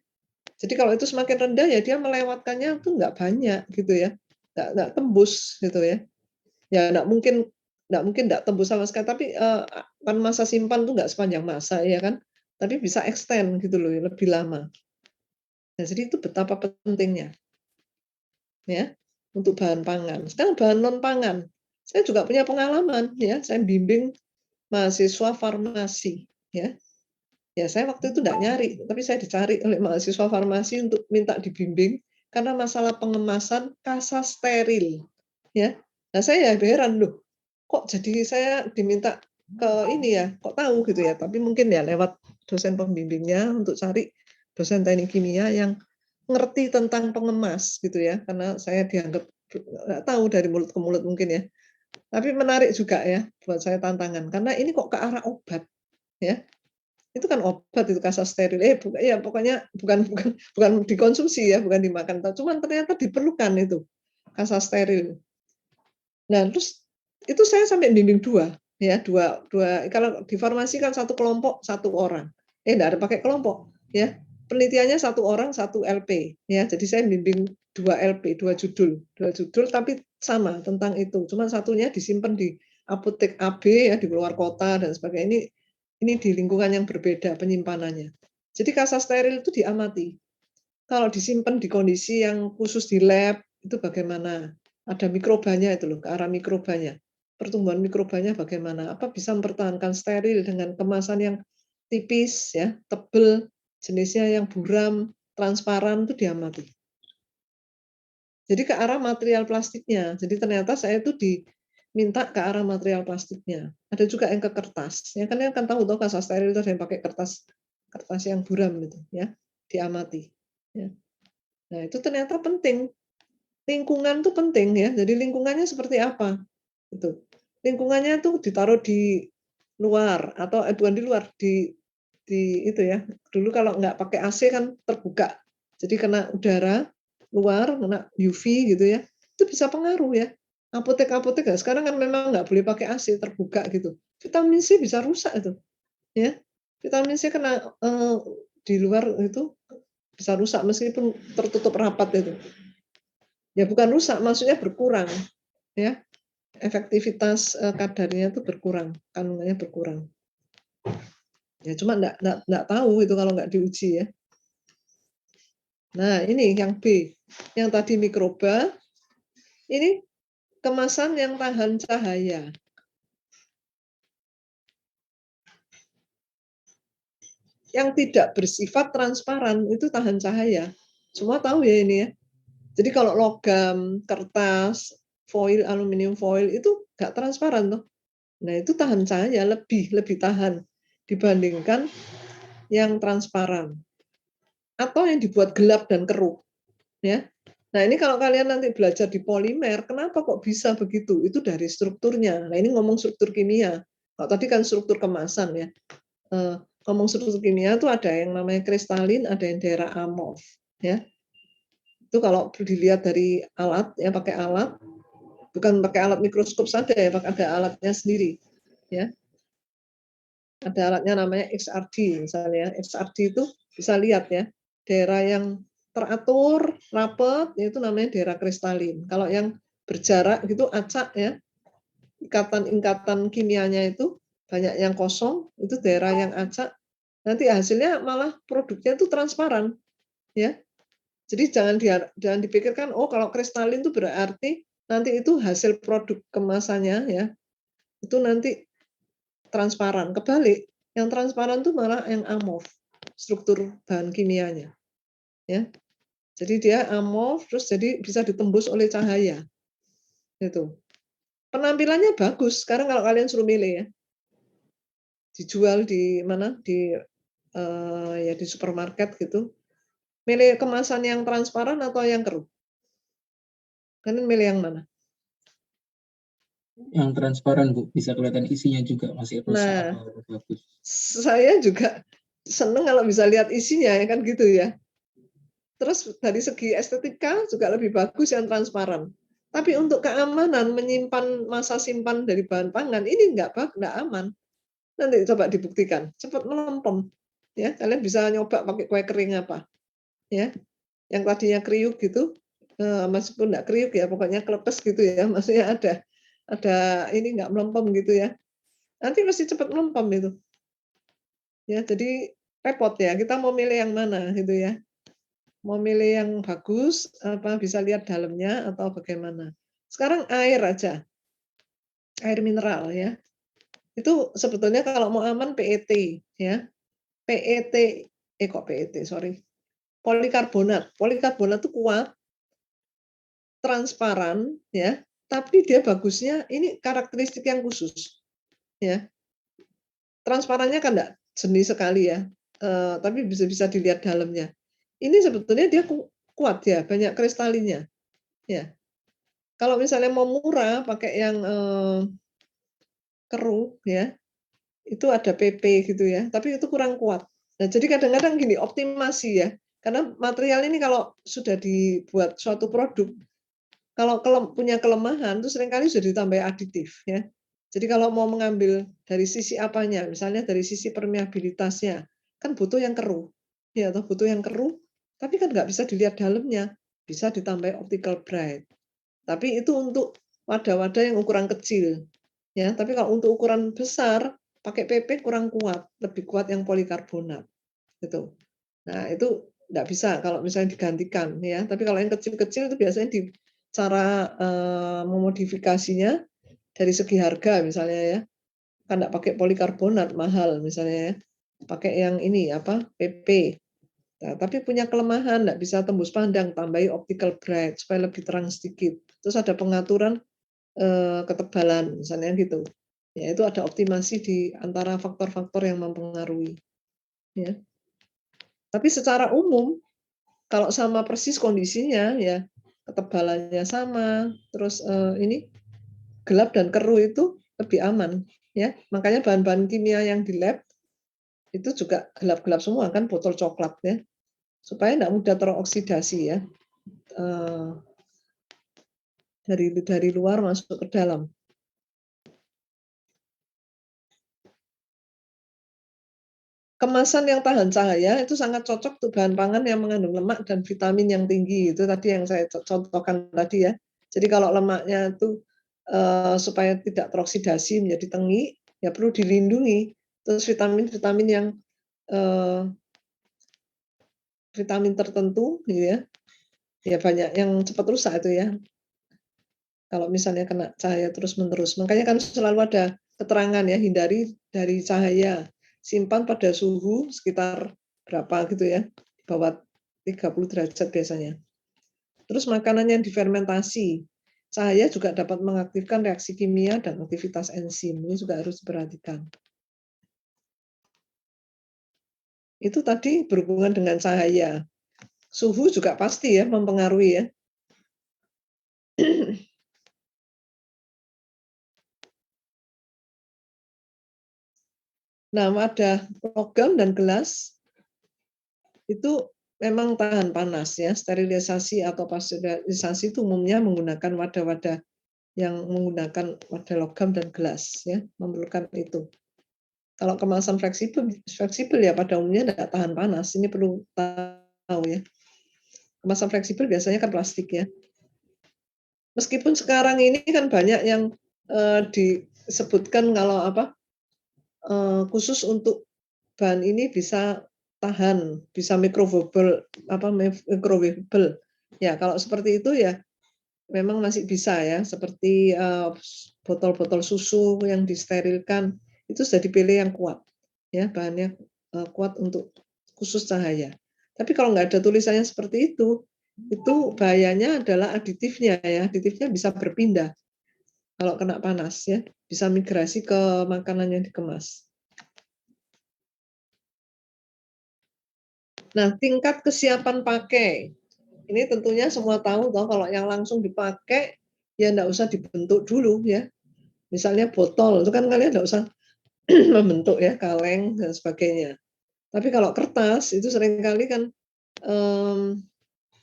Jadi kalau itu semakin rendah ya dia melewatkannya tuh nggak banyak gitu ya, nggak tembus gitu ya. Ya nggak mungkin nggak tembus sama sekali, tapi kan masa simpan tuh nggak sepanjang masa ya kan, tapi bisa extend gitu loh, lebih lama. Nah, jadi itu betapa pentingnya ya untuk bahan pangan. Sekarang bahan non pangan, saya juga punya pengalaman ya, saya bimbing mahasiswa farmasi ya. Ya saya waktu itu nggak nyari, tapi saya dicari oleh mahasiswa farmasi untuk minta dibimbing karena masalah pengemasan kasa steril ya. Nah saya heran loh, kok jadi saya diminta ke ini ya, kok tahu gitu ya, tapi mungkin ya lewat dosen pembimbingnya untuk cari dosen teknik kimia yang ngerti tentang pengemas gitu ya, karena saya dianggap nggak tahu dari mulut ke mulut mungkin ya. Tapi menarik juga ya buat saya tantangan, karena ini kok ke arah obat ya. Itu kan obat itu kasa steril. Ya pokoknya bukan dikonsumsi ya, bukan dimakan. Cuman ternyata diperlukan itu kasa steril. Nah, terus itu saya sampai bimbing dua kalau di farmasi kan satu kelompok satu orang. Enggak ada pakai kelompok ya. Penelitiannya satu orang satu LP ya. Jadi saya bimbing 2 LP, dua judul tapi sama tentang itu. Cuman satunya disimpan di apotek AB ya di luar kota dan sebagainya. Ini di lingkungan yang berbeda penyimpanannya. Jadi kasa steril itu diamati. Kalau disimpan di kondisi yang khusus di lab itu bagaimana? Ada mikrobanya itu loh, ke arah mikrobanya. Pertumbuhan mikrobanya bagaimana? Apa bisa mempertahankan steril dengan kemasan yang tipis ya, tebel, jenisnya yang buram, transparan itu diamati. Jadi ke arah material plastiknya. Jadi ternyata saya itu diminta ke arah material plastiknya. Ada juga yang ke kertas. Ya kalian kan tahu kasa steril itu ada yang pakai kertas yang buram gitu ya, diamati. Ya. Nah, itu ternyata penting. Lingkungan tuh penting ya. Jadi lingkungannya seperti apa? Itu. Lingkungannya tuh ditaruh di luar atau bukan di luar, di itu ya. Dulu kalau nggak pakai AC kan terbuka. Jadi kena udara luar, kena UV gitu ya. Itu bisa pengaruh ya. Apotek-apotek sekarang kan memang nggak boleh pakai AC terbuka gitu. Vitamin C bisa rusak itu. Ya. Vitamin C kena di luar itu bisa rusak meskipun tertutup rapat itu. Ya bukan rusak, maksudnya berkurang, ya efektivitas kadarnya itu berkurang, kandungannya berkurang. Ya cuma enggak tahu itu kalau nggak diuji ya. Nah ini yang B, yang tadi mikroba, ini kemasan yang tahan cahaya. Yang tidak bersifat transparan itu tahan cahaya. Semua tahu ya ini ya. Jadi kalau logam, kertas, foil, aluminium foil itu nggak transparan tuh. Nah itu tahan cahaya lebih tahan dibandingkan yang transparan atau yang dibuat gelap dan keruh. Ya. Nah ini kalau kalian nanti belajar di polimer, kenapa kok bisa begitu? Itu dari strukturnya. Nah ini ngomong struktur kimia. Kalau tadi kan struktur kemasan ya. ngomong struktur kimia itu ada yang namanya kristalin, ada yang daerah amorf, ya. Itu kalau dilihat dari alat, ya pakai alat, bukan pakai alat mikroskop saja ya, ada alatnya sendiri, ya. Ada alatnya namanya XRD misalnya. XRD itu bisa lihat ya, daerah yang teratur, rapat, itu namanya daerah kristalin. Kalau yang berjarak gitu acak ya, ikatan-ikatan kimianya itu banyak yang kosong, itu daerah yang acak. Nanti hasilnya malah produknya itu transparan, ya. Jadi jangan dipikirkan oh kalau kristalin itu berarti nanti itu hasil produk kemasannya ya itu nanti transparan. Kebalik, yang transparan itu malah yang amorf, struktur bahan kimianya. Ya. Jadi dia amorf terus jadi bisa ditembus oleh cahaya. Itu. Penampilannya bagus. Sekarang kalau kalian suruh milih ya. Dijual di mana? Ya di supermarket gitu. Milih kemasan yang transparan atau yang keruh? Kalian milih yang mana? Yang transparan, Bu, bisa kelihatan isinya juga masih rusak Nah, atau bagus. saya juga seneng kalau bisa lihat isinya ya kan gitu ya. Terus dari segi estetika juga lebih bagus yang transparan. Tapi untuk keamanan menyimpan masa simpan dari bahan pangan ini nggak aman. Nanti coba dibuktikan, cepat melempem. Ya, kalian bisa nyoba pakai kue kering apa, ya, yang tadinya kriuk gitu, meskipun nggak kriuk ya, pokoknya klepes gitu ya, maksudnya ada ini nggak melempem gitu ya. Nanti mesti cepat melempem itu. Ya, jadi repot ya. Kita mau milih yang mana gitu ya. Mau milih yang bagus, apa bisa lihat dalamnya atau bagaimana. Sekarang air aja, air mineral ya. Itu sebetulnya kalau mau aman PET ya. PET, kok PET, sorry. Polikarbonat. Polikarbonat itu kuat, transparan ya, tapi dia bagusnya ini karakteristik yang khusus ya. Transparannya kan enggak jernih sekali ya, tapi bisa dilihat dalamnya. Ini sebetulnya dia kuat ya, banyak kristalinnya. Ya. Kalau misalnya mau murah pakai yang keruh ya, itu ada PP gitu ya, tapi itu kurang kuat. Nah, jadi kadang-kadang gini, optimasi ya. Karena material ini kalau sudah dibuat suatu produk, kalau punya kelemahan itu seringkali sudah ditambah aditif ya. Jadi kalau mau mengambil dari sisi apanya, misalnya dari sisi permeabilitasnya, kan butuh yang keruh. Ya, atau butuh yang keruh, tapi kan nggak bisa dilihat dalamnya. Bisa ditambah optical bright. Tapi itu untuk wadah-wadah yang ukuran kecil. Ya, tapi kalau untuk ukuran besar, pakai PP kurang kuat, lebih kuat yang polikarbonat. Gitu. Nah, itu nggak bisa kalau misalnya digantikan ya. Tapi kalau yang kecil-kecil itu biasanya cara memodifikasinya dari segi harga misalnya ya. Kan nggak pakai polikarbonat mahal misalnya ya. Pakai yang ini apa? PP. Nah, tapi punya kelemahan, nggak bisa tembus pandang, tambahi optical bright supaya lebih terang sedikit. Terus ada pengaturan ketebalan, misalnya gitu. Ya, itu ada optimasi di antara faktor-faktor yang mempengaruhi. Ya. Tapi secara umum, kalau sama persis kondisinya, ya ketebalannya sama, terus ini gelap dan keruh itu lebih aman. Ya, makanya bahan-bahan kimia yang di lab itu juga gelap-gelap semua kan, botol coklat ya, supaya tidak mudah teroksidasi ya. Dari luar masuk ke dalam. Kemasan yang tahan cahaya itu sangat cocok untuk bahan pangan yang mengandung lemak dan vitamin yang tinggi. Itu tadi yang saya contohkan tadi ya. Jadi kalau lemaknya itu supaya tidak teroksidasi menjadi tengi, ya perlu dilindungi. Terus vitamin-vitamin yang vitamin tertentu, gitu ya. Ya banyak yang cepat rusak itu ya. Kalau misalnya kena cahaya terus-menerus. Makanya kan selalu ada keterangan ya, hindari dari cahaya. Simpan pada suhu sekitar berapa gitu ya, di bawah 30 derajat biasanya. Terus makanan yang difermentasi. Cahaya juga dapat mengaktifkan reaksi kimia dan aktivitas enzim. Ini juga harus diperhatikan. Itu tadi berhubungan dengan cahaya. Suhu juga pasti ya mempengaruhi ya. Nah, wadah logam dan gelas itu memang tahan panas ya. Sterilisasi atau pasteurisasi itu umumnya menggunakan wadah-wadah yang menggunakan wadah logam dan gelas ya, memerlukan itu. Kalau kemasan fleksibel ya pada umumnya tidak tahan panas. Ini perlu tahu ya. Kemasan fleksibel biasanya kan plastik ya. Meskipun sekarang ini kan banyak yang disebutkan kalau khusus untuk bahan ini bisa tahan, bisa microwavable, microwavable. Ya, kalau seperti itu ya memang masih bisa ya, seperti botol-botol susu yang disterilkan itu sudah dipilih yang kuat, ya bahannya kuat untuk khusus cahaya. Tapi kalau nggak ada tulisannya seperti itu bahayanya adalah aditifnya ya, aditifnya bisa berpindah kalau kena panas ya, bisa migrasi ke makanan yang dikemas. Nah, tingkat kesiapan pakai. Ini tentunya semua tahu toh kalau yang langsung dipakai ya enggak usah dibentuk dulu ya. Misalnya botol itu kan kalian enggak usah membentuk ya, kaleng dan sebagainya. Tapi kalau kertas itu seringkali kan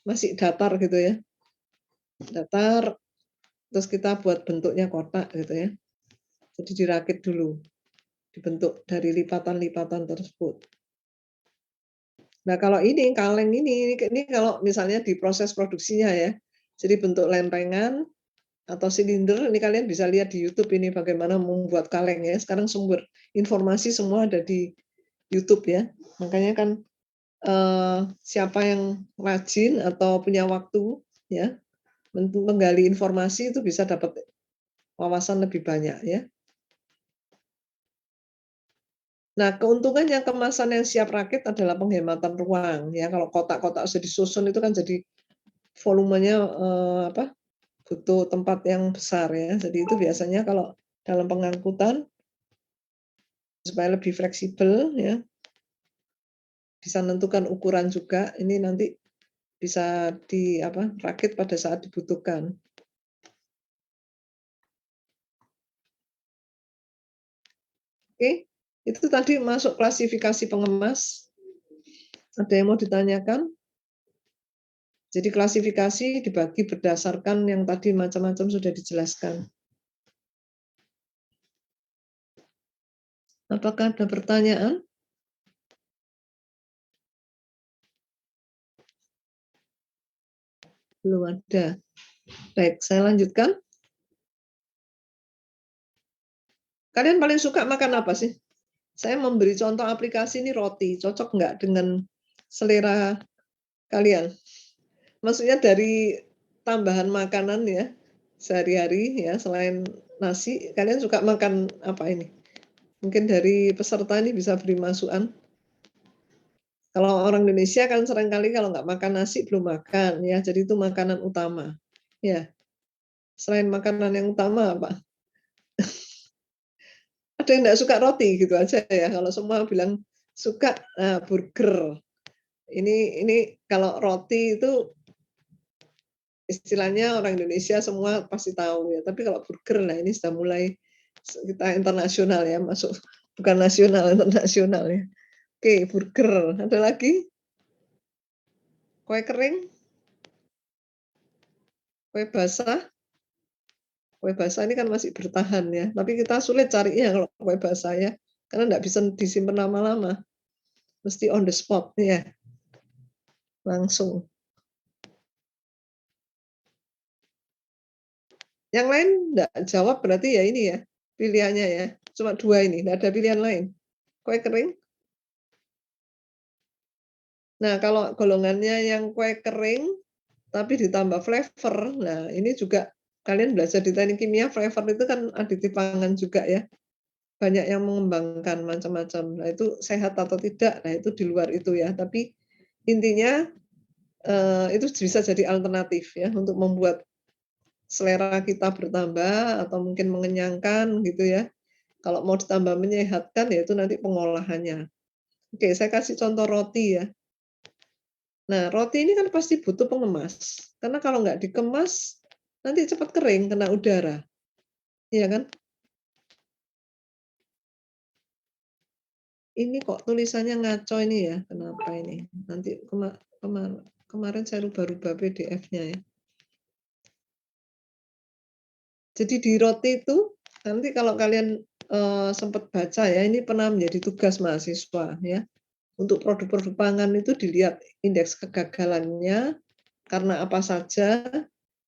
masih datar gitu ya. Datar terus kita buat bentuknya kotak gitu ya. Jadi dirakit dulu. Dibentuk dari lipatan-lipatan tersebut. Nah, kalau ini kaleng ini kalau misalnya di proses produksinya ya. Jadi bentuk lempengan atau silinder, ini kalian bisa lihat di YouTube ini bagaimana membuat kaleng ya. Sekarang sumber informasi semua ada di YouTube ya. Makanya kan siapa yang rajin atau punya waktu ya menggali informasi itu bisa dapat wawasan lebih banyak ya. Nah, keuntungan yang kemasan yang siap rakit adalah penghematan ruang ya. Kalau kotak-kotak sudah disusun itu kan jadi volumenya butuh tempat yang besar ya. Jadi itu biasanya kalau dalam pengangkutan supaya lebih fleksibel ya. Bisa menentukan ukuran juga. Ini nanti bisa rakit pada saat dibutuhkan. Oke, itu tadi masuk klasifikasi pengemas. Ada yang mau ditanyakan? Jadi klasifikasi dibagi berdasarkan yang tadi macam-macam sudah dijelaskan. Apakah ada pertanyaan? Belum ada. Baik, saya lanjutkan. Kalian paling suka makan apa sih? Saya memberi contoh aplikasi ini roti. Cocok nggak dengan selera kalian? Maksudnya dari tambahan makanan ya, sehari-hari ya, selain nasi, kalian suka makan apa ini? Mungkin dari peserta ini bisa beri masukan. Kalau orang Indonesia kan seringkali kalau nggak makan nasi belum makan ya, jadi itu makanan utama. Ya, selain makanan yang utama apa? Ada yang nggak suka roti gitu aja ya. Kalau semua bilang suka burger. Ini kalau roti itu istilahnya orang Indonesia semua pasti tahu ya. Tapi kalau burger lah ini sudah mulai kita internasional ya, masuk bukan nasional, internasional ya. Oke, burger. Ada lagi? Kue kering? Kue basah? Kue basah ini kan masih bertahan ya, tapi kita sulit carinya kalau kue basah ya, karena nggak bisa disimpan lama-lama, mesti on the spot ya, langsung. Yang lain nggak jawab berarti ya ini ya pilihannya ya, cuma 2 ini, nggak ada pilihan lain. Kue kering. Nah, kalau golongannya yang kue kering tapi ditambah flavor, nah ini juga kalian belajar di teknik kimia, flavor itu kan aditif pangan juga ya. Banyak yang mengembangkan macam-macam. Nah, itu sehat atau tidak, nah itu di luar itu ya. Tapi intinya itu bisa jadi alternatif ya untuk membuat selera kita bertambah atau mungkin mengenyangkan gitu ya. Kalau mau ditambah menyehatkan ya itu nanti pengolahannya. Oke, saya kasih contoh roti ya. Nah, roti ini kan pasti butuh pengemas. Karena kalau nggak dikemas, nanti cepat kering, kena udara. Iya kan? ini kok tulisannya ngaco ini ya, kenapa ini? Nanti kemarin saya rubah-rubah PDF-nya ya. Jadi di roti itu nanti kalau kalian sempat baca ya, ini pernah menjadi tugas mahasiswa ya. Untuk produk-produk pangan itu dilihat indeks kegagalannya karena apa saja,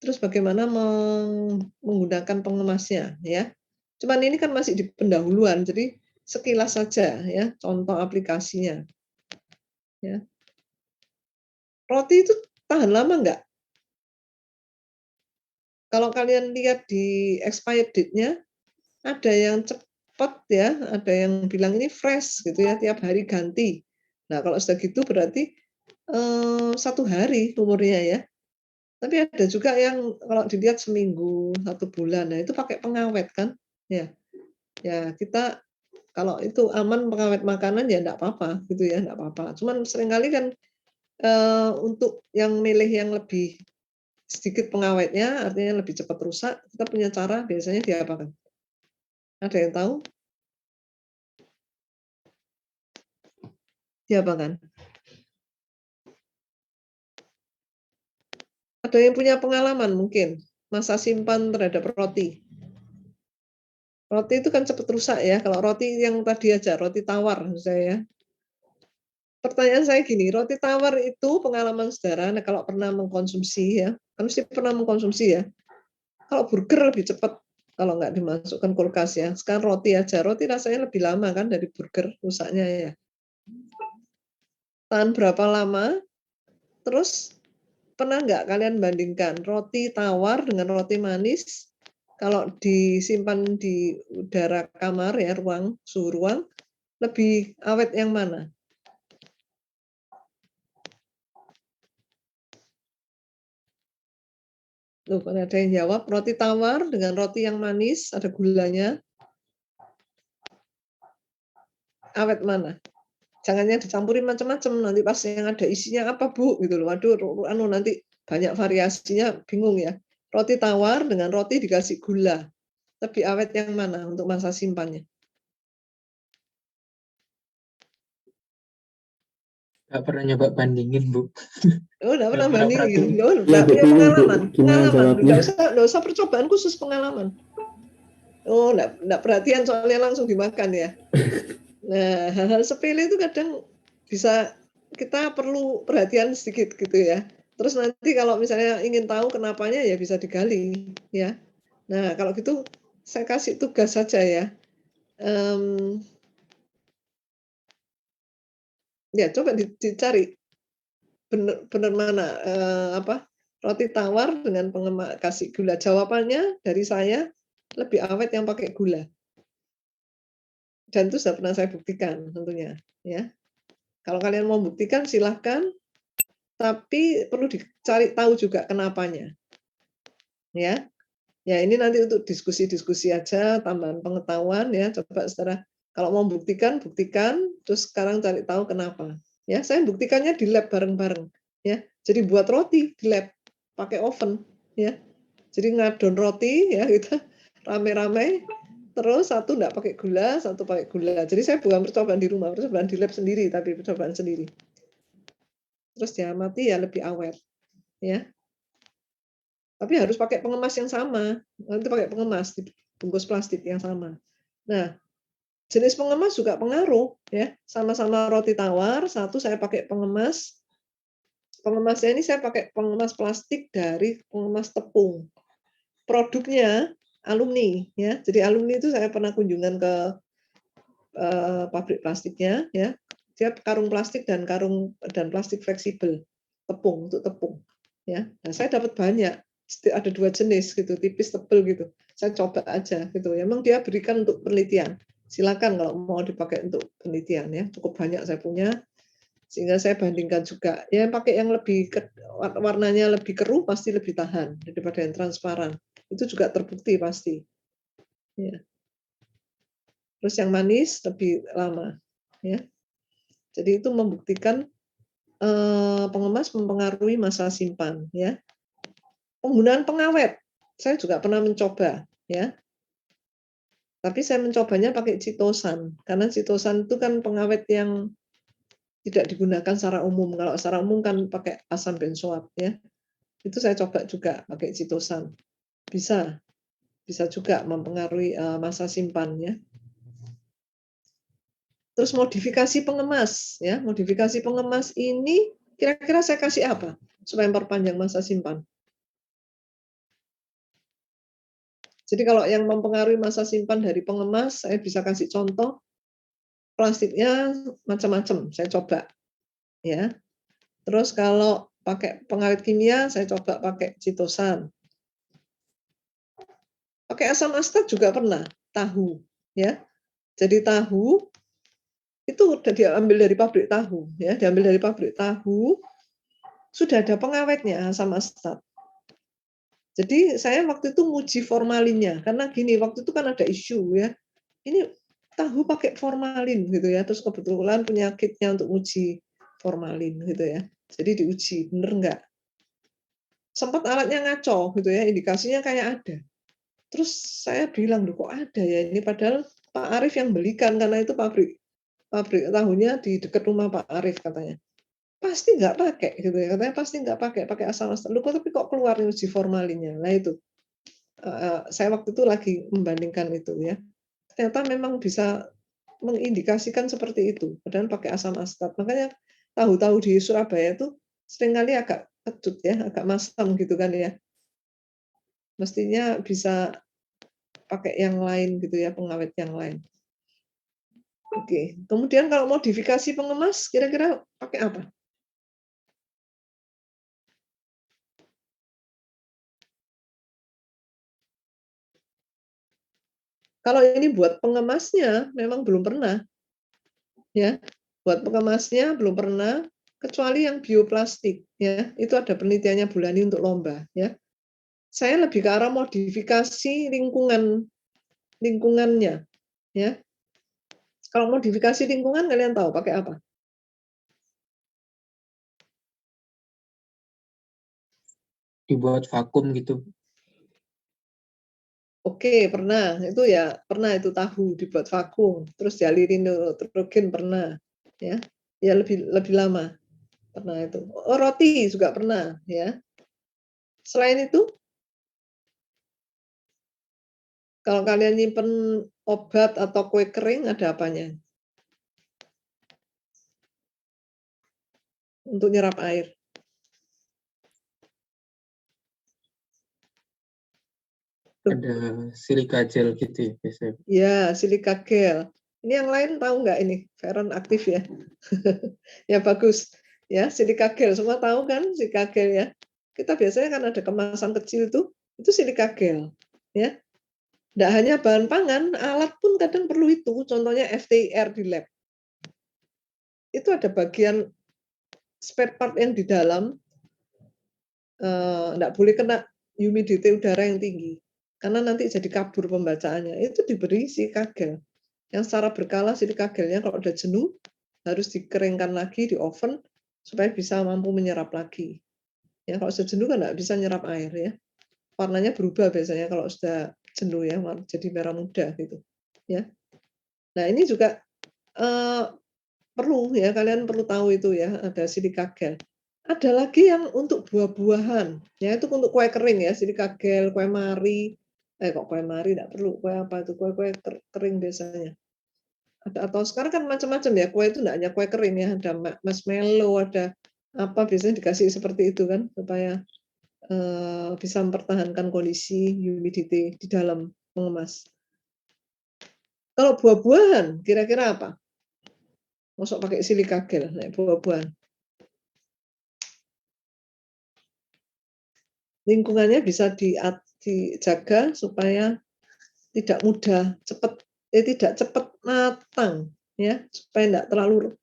terus bagaimana menggunakan pengemasnya ya. Cuman ini kan masih di pendahuluan, jadi sekilas saja ya contoh aplikasinya. Ya. Roti itu tahan lama nggak? Kalau kalian lihat di expired date-nya, ada yang cepat ya, ada yang bilang ini fresh gitu ya, tiap hari ganti. Nah kalau sudah gitu berarti 1 hari umurnya ya. Tapi ada juga yang kalau dilihat seminggu, 1 bulan, nah itu pakai pengawet kan, ya. Ya kita kalau itu aman pengawet makanan ya enggak apa-apa gitu ya, enggak apa-apa. Cuman seringkali kan untuk yang milih yang lebih sedikit pengawetnya, artinya lebih cepat rusak, kita punya cara biasanya diapakan? Ada yang tahu? Diapakan? Ada yang punya pengalaman mungkin, masa simpan terhadap roti? Roti itu kan cepat rusak ya, kalau roti yang tadi aja, roti tawar saya. Pertanyaan saya gini, roti tawar itu pengalaman saudara, nah kalau pernah mengkonsumsi ya, kan mesti pernah mengkonsumsi ya. Kalau burger lebih cepat kalau nggak dimasukkan kulkas ya. Sekarang roti aja, roti rasanya lebih lama kan dari burger rusaknya ya. Tahan berapa lama? Terus pernah nggak kalian bandingkan roti tawar dengan roti manis? Kalau disimpan di udara kamar ya, suhu ruang, lebih awet yang mana? Loh, ada yang jawab roti tawar dengan roti yang manis, ada gulanya. Awet mana? Jangannya dicampurin macam-macam, nanti pas yang ada isinya apa Bu gitu loh. Waduh, nanti banyak variasinya, bingung ya. Roti tawar dengan roti dikasih gula. Lebih awet yang mana untuk masa simpannya? Nggak pernah nyoba bandingin, Bu. Oh, enggak pernah Nggak pernah bandingin. perhatiin. Loh, Nah, enggak punya bingung, Bu. pengalaman. Gimana jawabnya? Enggak usah percobaan khusus pengalaman. Oh, enggak perhatian soalnya langsung dimakan ya. Nah, hal-hal sepele itu kadang bisa kita perlu perhatian sedikit gitu ya. Terus nanti kalau misalnya ingin tahu kenapanya ya bisa digali ya. Nah, kalau gitu saya kasih tugas saja ya. Ya coba dicari benar mana roti tawar dengan kasih gula. Jawabannya dari saya lebih awet yang pakai gula. Dan itu sudah pernah saya buktikan tentunya ya. Kalau kalian mau buktikan silahkan, tapi perlu dicari tahu juga kenapanya. Ya. Ya ini nanti untuk diskusi-diskusi aja, tambahan pengetahuan ya. Coba saudara kalau mau buktikan, terus sekarang cari tahu kenapa. Ya, saya buktikannya di lab bareng-bareng ya. Jadi buat roti di lab pakai oven ya. Jadi ngadon roti ya gitu rame-rame. Terus satu enggak pakai gula, satu pakai gula. Jadi saya bukan percobaan di rumah, percobaan di lab sendiri, tapi percobaan sendiri. Terus diamati ya lebih awet ya. Tapi harus pakai pengemas yang sama. Nanti pakai pengemas di bungkus plastik yang sama. Nah, jenis pengemas juga pengaruh ya. Sama-sama roti tawar, satu saya pakai pengemas. Pengemasnya ini saya pakai pengemas plastik dari pengemas tepung. Produknya alumni ya. Jadi alumni itu saya pernah kunjungan ke pabrik plastiknya ya. Dia karung plastik dan plastik fleksibel tepung untuk tepung ya. Nah, saya dapat banyak, ada 2 jenis gitu, tipis tebel gitu. Saya coba aja gitu. Memang dia berikan untuk penelitian. Silakan kalau mau dipakai untuk penelitian ya. Cukup banyak saya punya sehingga saya bandingkan juga. Ya pakai yang lebih warnanya lebih keruh pasti lebih tahan daripada yang transparan. Itu juga terbukti pasti. Ya. Terus yang manis lebih lama ya. Jadi itu membuktikan pengemas mempengaruhi masa simpan ya. Penggunaan pengawet, saya juga pernah mencoba ya. Tapi saya mencobanya pakai chitosan, karena chitosan itu kan pengawet yang tidak digunakan secara umum. Kalau secara umum kan pakai asam benzoat ya. Itu saya coba juga pakai chitosan. Bisa juga mempengaruhi masa simpan ya. Terus modifikasi pengemas ya. Modifikasi pengemas ini kira-kira saya kasih apa supaya memperpanjang masa simpan? Jadi kalau yang mempengaruhi masa simpan dari pengemas, saya bisa kasih contoh plastiknya macam-macam, saya coba ya. Terus kalau pakai pengawet kimia, saya coba pakai chitosan. Pakai asam astat juga pernah, tahu ya. Jadi tahu itu udah diambil dari pabrik tahu ya, diambil dari pabrik tahu, sudah ada pengawetnya asam astat. Jadi saya waktu itu nguji formalinnya, karena gini, waktu itu kan ada isu ya, ini tahu pakai formalin gitu ya, terus kebetulan penyakitnya untuk uji formalin gitu ya, jadi diuji bener nggak. Sempat alatnya ngaco gitu ya, indikasinya kayak ada. Terus saya bilang, loh kok ada ya ini, padahal Pak Arief yang belikan, karena itu pabrik tahunya di dekat rumah Pak Arief katanya. Pasti nggak pakai gitu ya, katanya pasti nggak pakai asam astat. Loh tapi kok keluar uji formalinnya. Nah itu saya waktu itu lagi membandingkan itu ya. Ternyata memang bisa mengindikasikan seperti itu, padahal pakai asam astat. Makanya tahu-tahu di Surabaya itu seringkali agak kecut ya, agak masam gitu kan ya. Mestinya bisa pakai yang lain gitu ya, pengawet yang lain. Oke, kemudian kalau modifikasi pengemas, kira-kira pakai apa? Kalau ini buat pengemasnya, memang belum pernah. Ya, buat pengemasnya belum pernah, kecuali yang bioplastik. Ya, itu ada penelitiannya Bulani untuk lomba. Ya, saya lebih ke arah modifikasi lingkungannya. Ya, kalau modifikasi lingkungan kalian tahu pakai apa? Dibuat vakum gitu. Oke, pernah. Itu ya, pernah itu tahu dibuat vakum, terus dialirin nitrogen pernah, ya. Ya lebih lama. Pernah itu. Oh, roti juga pernah, ya. Selain itu, kalau kalian nyimpen obat atau kue kering ada apanya? Untuk nyerap air. Ada silika gel gitu ya biasanya. Ya, silika gel. Ini yang lain tahu nggak ini? Veron aktif ya. Ya bagus. Ya, silika gel. Semua tahu kan silika gel ya. Kita biasanya kan ada kemasan kecil tuh, itu silika gel. Ya. Nggak hanya bahan pangan, alat pun kadang perlu itu. Contohnya FTIR di lab. Itu ada bagian spare part yang di dalam, nggak boleh kena humidity udara yang tinggi. Karena nanti jadi kabur pembacaannya. Itu diberi silika gel. Yang secara berkala silika gelnya kalau udah jenuh, harus dikeringkan lagi di oven, supaya bisa mampu menyerap lagi. Ya, kalau sudah jenuh kan nggak bisa nyerap air ya. Warnanya berubah biasanya kalau sudah jenuh ya, jadi merah muda gitu. Ya. Nah ini juga perlu ya, kalian perlu tahu itu ya, ada silika gel. Ada lagi yang untuk buah-buahan, ya itu untuk kue kering ya, silika gel, kue mari. Kok kue mari nggak perlu, kue apa itu, kue kering biasanya. Atau sekarang kan macam-macam ya, kue itu nggak hanya kue kering ya, ada marshmallow, ada apa, biasanya dikasih seperti itu kan, supaya bisa mempertahankan kondisi humidity di dalam mengemas. Kalau buah-buahan, kira-kira apa? Masuk pakai silika gel, buah-buahan. Lingkungannya bisa dijaga supaya tidak mudah tidak cepat matang ya, supaya tidak terlalu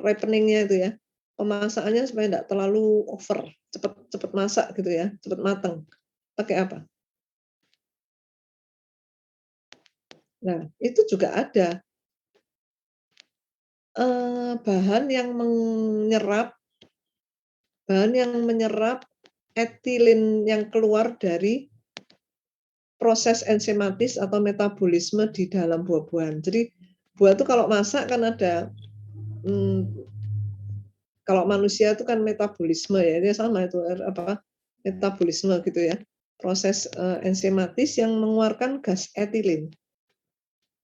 ripeningnya itu ya, pemasakannya supaya tidak terlalu over, cepat masak gitu ya, cepat matang. Pakai apa? Nah, itu juga ada bahan yang menyerap etilen yang keluar dari proses enzimatis atau metabolisme di dalam buah-buahan. Jadi buah itu kalau masak kan ada kalau manusia itu kan metabolisme ya, dia sama itu metabolisme gitu ya. Proses enzimatis yang mengeluarkan gas etilen.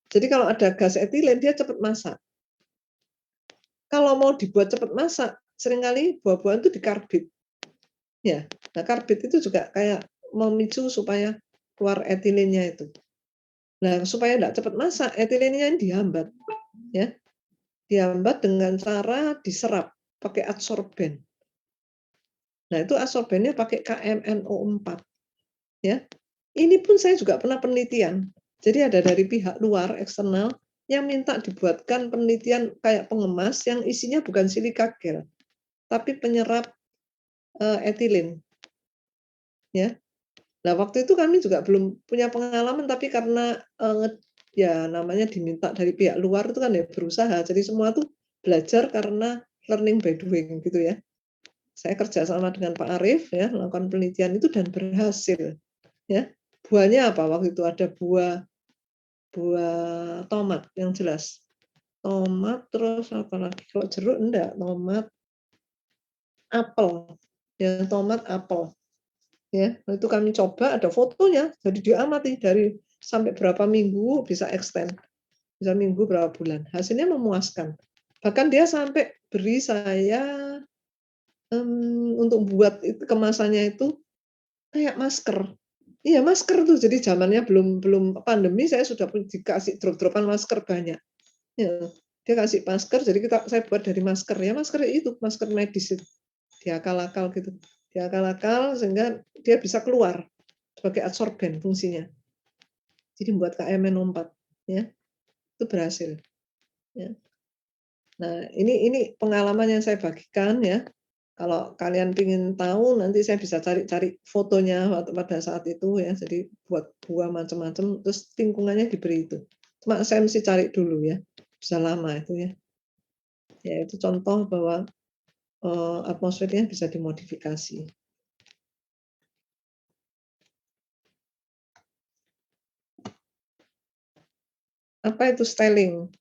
Jadi kalau ada gas etilen dia cepat masak. Kalau mau dibuat cepat masak, seringkali buah-buahan itu dikarbit. Ya, nah karbit itu juga kayak memicu supaya keluar etilennya itu. Nah, supaya tidak cepat masak, etilennya ini dihambat. Ya. Dihambat dengan cara diserap pakai adsorben. Nah, itu adsorbennya pakai KMNO4. Ya. Ini pun saya juga pernah penelitian. Jadi ada dari pihak luar eksternal yang minta dibuatkan penelitian kayak pengemas yang isinya bukan silika gel, tapi penyerap etilen. Ya. Nah, waktu itu kami juga belum punya pengalaman, tapi karena ya namanya diminta dari pihak luar itu kan ya berusaha. Jadi semua tuh belajar karena learning by doing gitu ya. Saya kerja sama dengan Pak Arief ya, melakukan penelitian itu dan berhasil. Ya. Buahnya apa? Waktu itu ada buah tomat yang jelas. Tomat terus apa lagi? Kalau jeruk enggak, tomat, apel. Ya, tomat, apel. Ya, itu kami coba ada fotonya. Jadi diamati dari sampai berapa minggu bisa extend. Bisa minggu berapa bulan. Hasilnya memuaskan. Bahkan dia sampai beri saya untuk buat itu kemasannya itu kayak masker. Iya, masker tuh. Jadi zamannya belum pandemi, saya sudah dikasih drop-dropan masker banyak. Ya, dia kasih masker, jadi saya buat dari masker. Ya, masker itu, masker medis itu. Diakal-akal gitu. Diakal-akal sehingga dia bisa keluar sebagai adsorben fungsinya. Jadi buat KMN4 ya. Itu berhasil. Ya. Nah, ini pengalaman yang saya bagikan ya. Kalau kalian ingin tahu, nanti saya bisa cari fotonya pada saat itu ya. Jadi buat buah macam-macam, terus lingkungannya diberi itu. Cuma saya mesti cari dulu ya. Bisa lama itu ya. Ya itu contoh bahwa atmosfernya bisa dimodifikasi. Apa itu styling?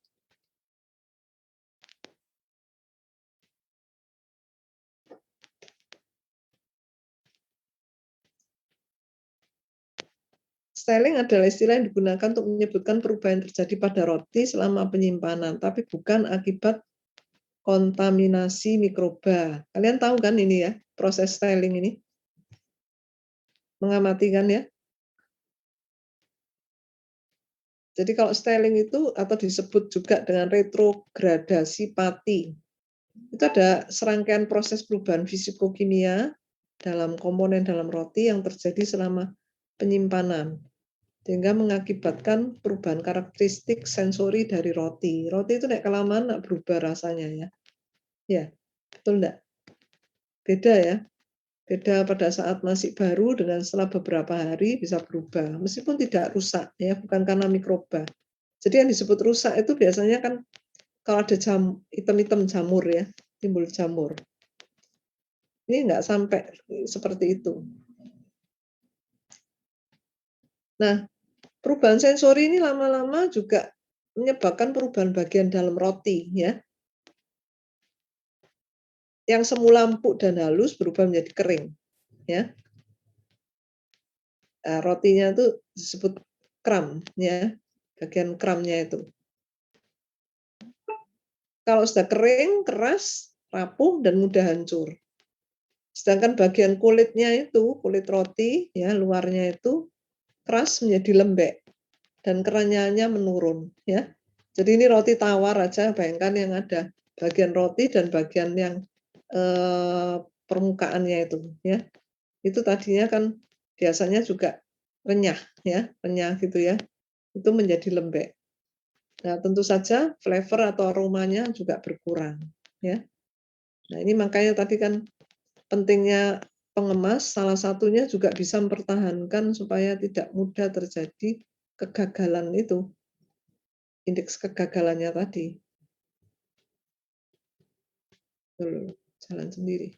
Styling adalah istilah yang digunakan untuk menyebutkan perubahan yang terjadi pada roti selama penyimpanan, tapi bukan akibat kontaminasi mikroba. Kalian tahu kan ini ya, proses styling ini? Mengamati kan ya? Jadi kalau styling itu atau disebut juga dengan retrogradasi pati. Itu ada serangkaian proses perubahan fisikokimia dalam komponen dalam roti yang terjadi selama penyimpanan, sehingga mengakibatkan perubahan karakteristik sensori dari roti. Roti itu naik kelamaan nggak berubah rasanya ya. Ya, betul enggak? Beda ya. Beda pada saat masih baru dengan setelah beberapa hari bisa berubah. Meskipun tidak rusak ya, bukan karena mikroba. Jadi yang disebut rusak itu biasanya kan kalau ada hitam-hitam jamur ya, timbul jamur. Ini enggak sampai seperti itu. Nah, perubahan sensori ini lama-lama juga menyebabkan perubahan bagian dalam roti ya. Yang semula empuk dan halus berubah menjadi kering ya. Nah, rotinya itu disebut kram ya, bagian kramnya itu. Kalau sudah kering, keras, rapuh dan mudah hancur. Sedangkan bagian kulitnya itu, kulit roti ya, luarnya itu keras menjadi lembek dan kerenyahannya menurun ya. Jadi ini roti tawar aja, bayangkan yang ada bagian roti dan bagian yang permukaannya itu ya. Itu tadinya kan biasanya juga renyah ya, renyah gitu ya. Itu menjadi lembek. Nah, tentu saja flavor atau aromanya juga berkurang ya. Nah, ini makanya tadi kan pentingnya pengemas, salah satunya juga bisa mempertahankan supaya tidak mudah terjadi kegagalan itu. Indeks kegagalannya tadi. Tuh, jalan sendiri.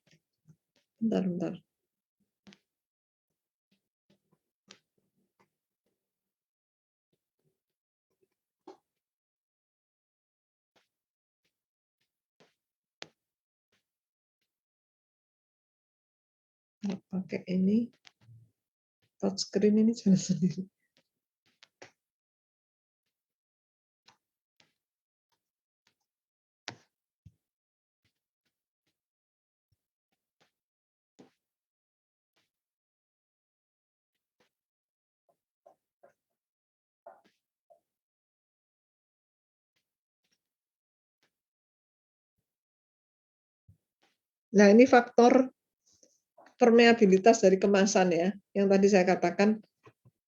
Bentar. Kalau pakai ini touchscreen ini jalan sendiri. Nah, ini faktor permeabilitas dari kemasan ya, yang tadi saya katakan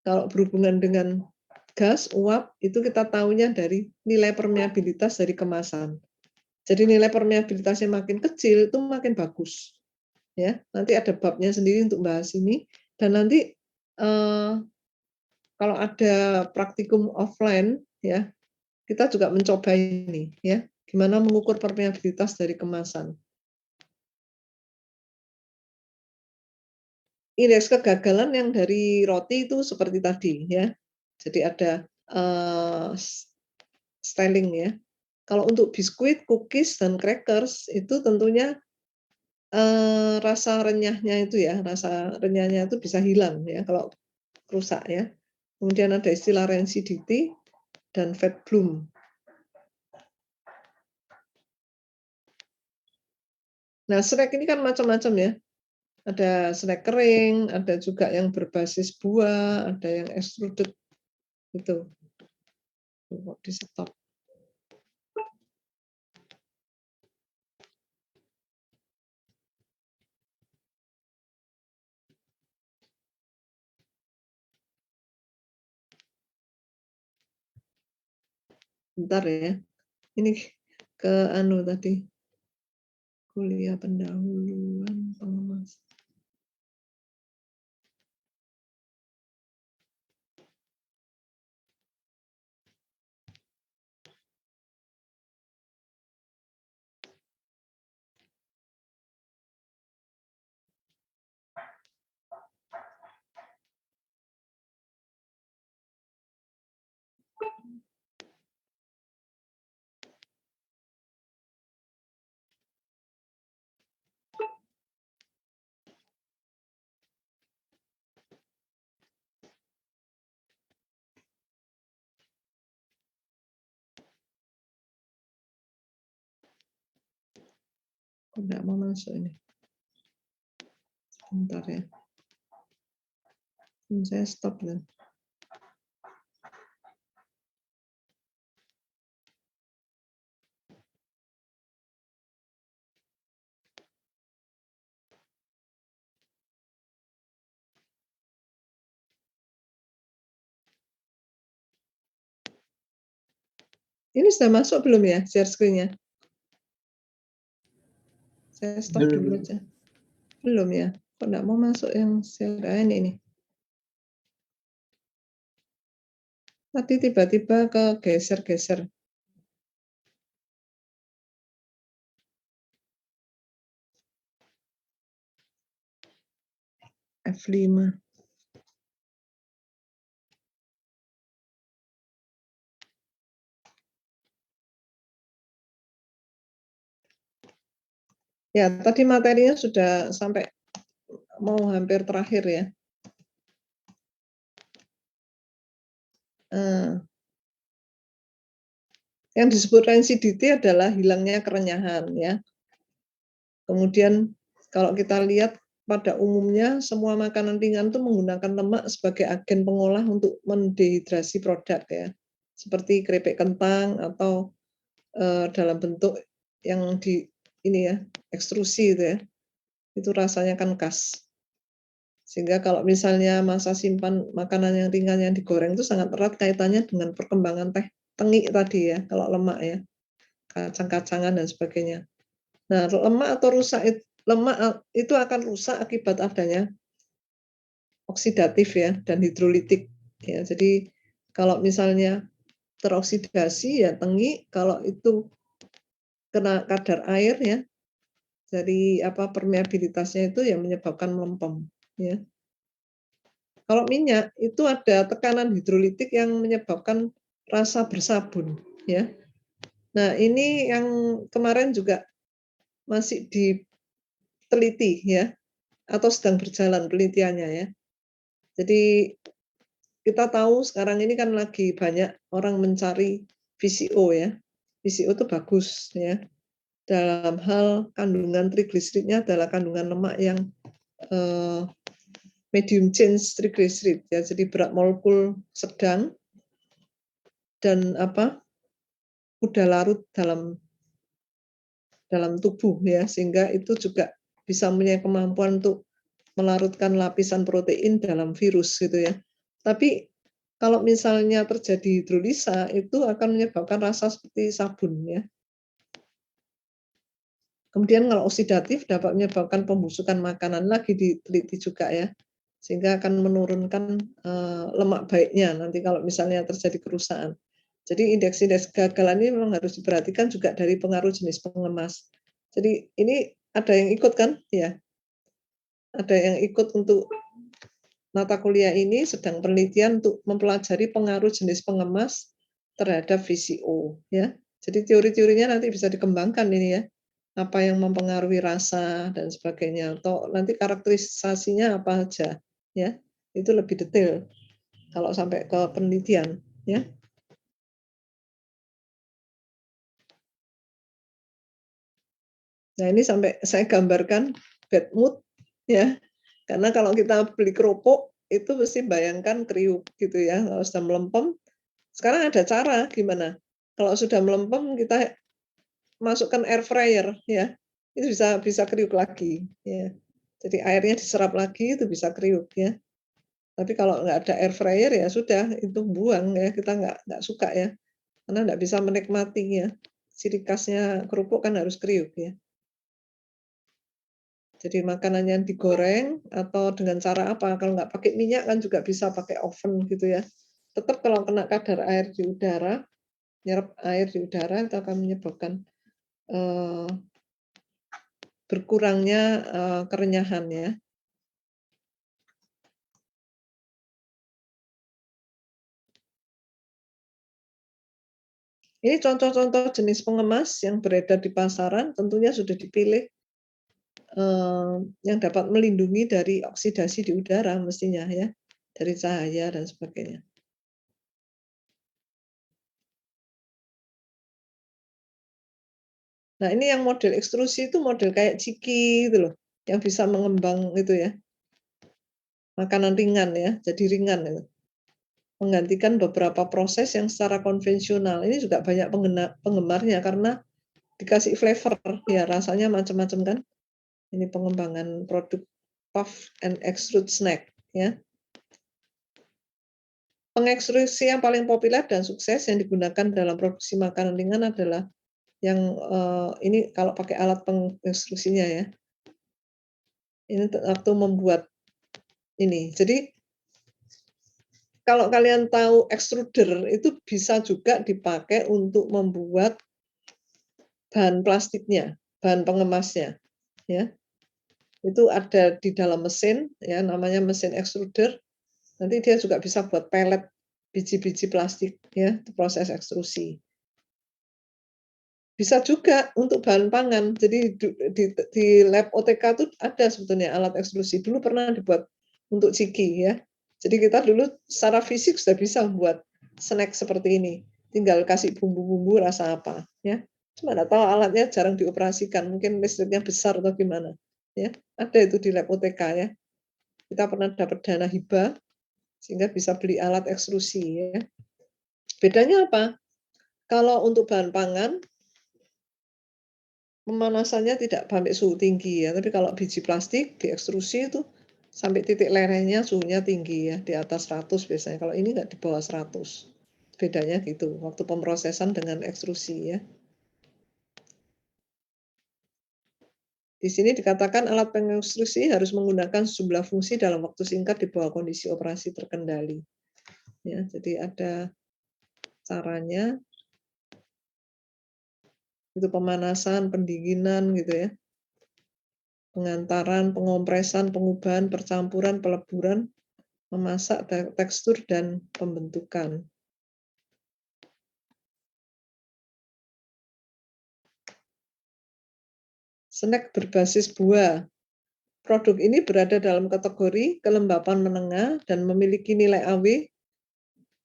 kalau berhubungan dengan gas, uap, itu kita tahunya dari nilai permeabilitas dari kemasan. Jadi nilai permeabilitasnya makin kecil itu makin bagus. Ya, nanti ada babnya sendiri untuk bahas ini, dan nanti kalau ada praktikum offline ya, kita juga mencoba ini ya, gimana mengukur permeabilitas dari kemasan. Indeks kegagalan yang dari roti itu seperti tadi ya. Jadi ada styling ya. Kalau untuk biskuit, cookies dan crackers itu tentunya rasa renyahnya itu ya, rasa renyahnya itu bisa hilang ya kalau rusak ya. Kemudian ada istilah rancidity dan fat bloom. Nah, snack ini kan macam-macam ya. Ada snack kering, ada juga yang berbasis buah, ada yang extruded itu. Kok di stop. Bentar ya. Ini ke anu tadi. Kuliah pendahuluan pengemas. Enggak mau masuk ini. Bentar ya. Saya stop kan. Ini sudah masuk belum ya share screen-nya? Saya stop dulu aja. Belum ya? Kok enggak mau masuk yang share ini? Tadi tiba-tiba ke geser-geser. F5. Ya, tadi materinya sudah sampai mau hampir terakhir ya. Yang disebut rancidity adalah hilangnya kerenyahan ya. Kemudian kalau kita lihat pada umumnya semua makanan ringan itu menggunakan lemak sebagai agen pengolah untuk mendehidrasi produk ya. Seperti keripik kentang atau dalam bentuk yang di ini ya, ekstrusi itu ya. Itu rasanya kan khas. Sehingga kalau misalnya masa simpan makanan yang ringan yang digoreng itu sangat erat kaitannya dengan perkembangan tengik tadi ya, kalau lemak ya, kacang-kacangan dan sebagainya. Nah, lemak itu akan rusak akibat adanya oksidatif ya dan hidrolitik ya. Jadi kalau misalnya teroksidasi ya tengik, kalau itu kena kadar air ya, dari permeabilitasnya itu ya menyebabkan melempem ya. Kalau minyak itu ada tekanan hidrolitik yang menyebabkan rasa bersabun ya. Nah, ini yang kemarin juga masih diteliti ya. atau sedang berjalan penelitiannya ya. Jadi kita tahu sekarang ini kan lagi banyak orang mencari VCO ya. VCO itu bagus ya. Dalam hal kandungan trigliseridnya adalah kandungan lemak yang medium chain triglyceride ya. Jadi berat molekul sedang dan udah larut dalam tubuh ya, sehingga itu juga bisa punya kemampuan untuk melarutkan lapisan protein dalam virus gitu ya. Tapi kalau misalnya terjadi hidrolisa itu akan menyebabkan rasa seperti sabun ya. Kemudian kalau oksidatif dapat menyebabkan pembusukan makanan, lagi diteliti juga ya, sehingga akan menurunkan lemak baiknya nanti kalau misalnya terjadi kerusakan. Jadi indeks-indeks kegagalan ini memang harus diperhatikan juga dari pengaruh jenis pengemas. Jadi ini ada yang ikut kan ya, ada yang ikut untuk mata kuliah ini sedang penelitian untuk mempelajari pengaruh jenis pengemas terhadap VCO ya. Jadi teori-teorinya nanti bisa dikembangkan ini ya. Apa yang mempengaruhi rasa dan sebagainya, atau nanti karakterisasinya apa aja ya. Itu lebih detail kalau sampai ke penelitian ya. Nah, ini sampai saya gambarkan bad mood ya. Karena kalau kita beli kerupuk itu mesti bayangkan kriuk gitu ya. Kalau sudah melempem, sekarang ada cara gimana? Kalau sudah melempem kita masukkan air fryer ya. Itu bisa kriuk lagi ya. Jadi airnya diserap lagi itu bisa kriuk ya. Tapi kalau nggak ada air fryer ya sudah itu buang ya, kita nggak suka ya. Karena nggak bisa menikmati ya. Ciri khasnya kerupuk kan harus kriuk ya. Jadi makanan yang digoreng atau dengan cara apa, kalau nggak pakai minyak kan juga bisa pakai oven gitu ya. Tetap kalau kena kadar air di udara, nyerap air di udara itu akan menyebabkan berkurangnya kerenyahan ya. Ini contoh-contoh jenis pengemas yang beredar di pasaran, tentunya sudah dipilih yang dapat melindungi dari oksidasi di udara mestinya ya, dari cahaya dan sebagainya. Nah, ini yang model ekstrusi itu model kayak ciki gitu loh, yang bisa mengembang itu ya. Makanan ringan ya, jadi ringan itu. Menggantikan beberapa proses yang secara konvensional. Ini juga banyak penggemarnya karena dikasih flavor ya, rasanya macam-macam kan. Ini pengembangan produk puff and extrude snack ya. Pengekstrusi yang paling populer dan sukses yang digunakan dalam produksi makanan ringan adalah yang ini kalau pakai alat pengekstrusinya ya. Ini waktu membuat ini. Jadi kalau kalian tahu extruder itu bisa juga dipakai untuk membuat bahan plastiknya, bahan pengemasnya ya. Itu ada di dalam mesin ya, namanya mesin extruder. Nanti dia juga bisa buat pelet biji-biji plastik ya, proses ekstrusi. Bisa juga untuk bahan pangan. Jadi di lab OTK itu ada sebetulnya alat ekstrusi. Dulu pernah dibuat untuk ciki ya. Jadi kita dulu secara fisik sudah bisa membuat snack seperti ini. Tinggal kasih bumbu-bumbu rasa apa ya. Cuma nggak tahu alatnya jarang dioperasikan. Mungkin listriknya besar atau gimana. Ya, ada itu di lab OTK ya. Kita pernah dapat dana hibah sehingga bisa beli alat ekstrusi ya. Bedanya apa? Kalau untuk bahan pangan pemanasannya tidak sampai suhu tinggi ya, tapi kalau biji plastik diekstrusi itu sampai titik lerengnya suhunya tinggi ya, di atas 100 biasanya. Kalau ini nggak di bawah 100. Bedanya gitu, waktu pemrosesan dengan ekstrusi ya. Di sini dikatakan alat pengekstrusi harus menggunakan sejumlah fungsi dalam waktu singkat di bawah kondisi operasi terkendali. Ya, jadi ada caranya. Itu pemanasan, pendinginan gitu ya. Pengantaran, pengompresan, pengubahan, percampuran, peleburan, memasak, tekstur dan pembentukan. Snack berbasis buah. Produk ini berada dalam kategori kelembapan menengah dan memiliki nilai AW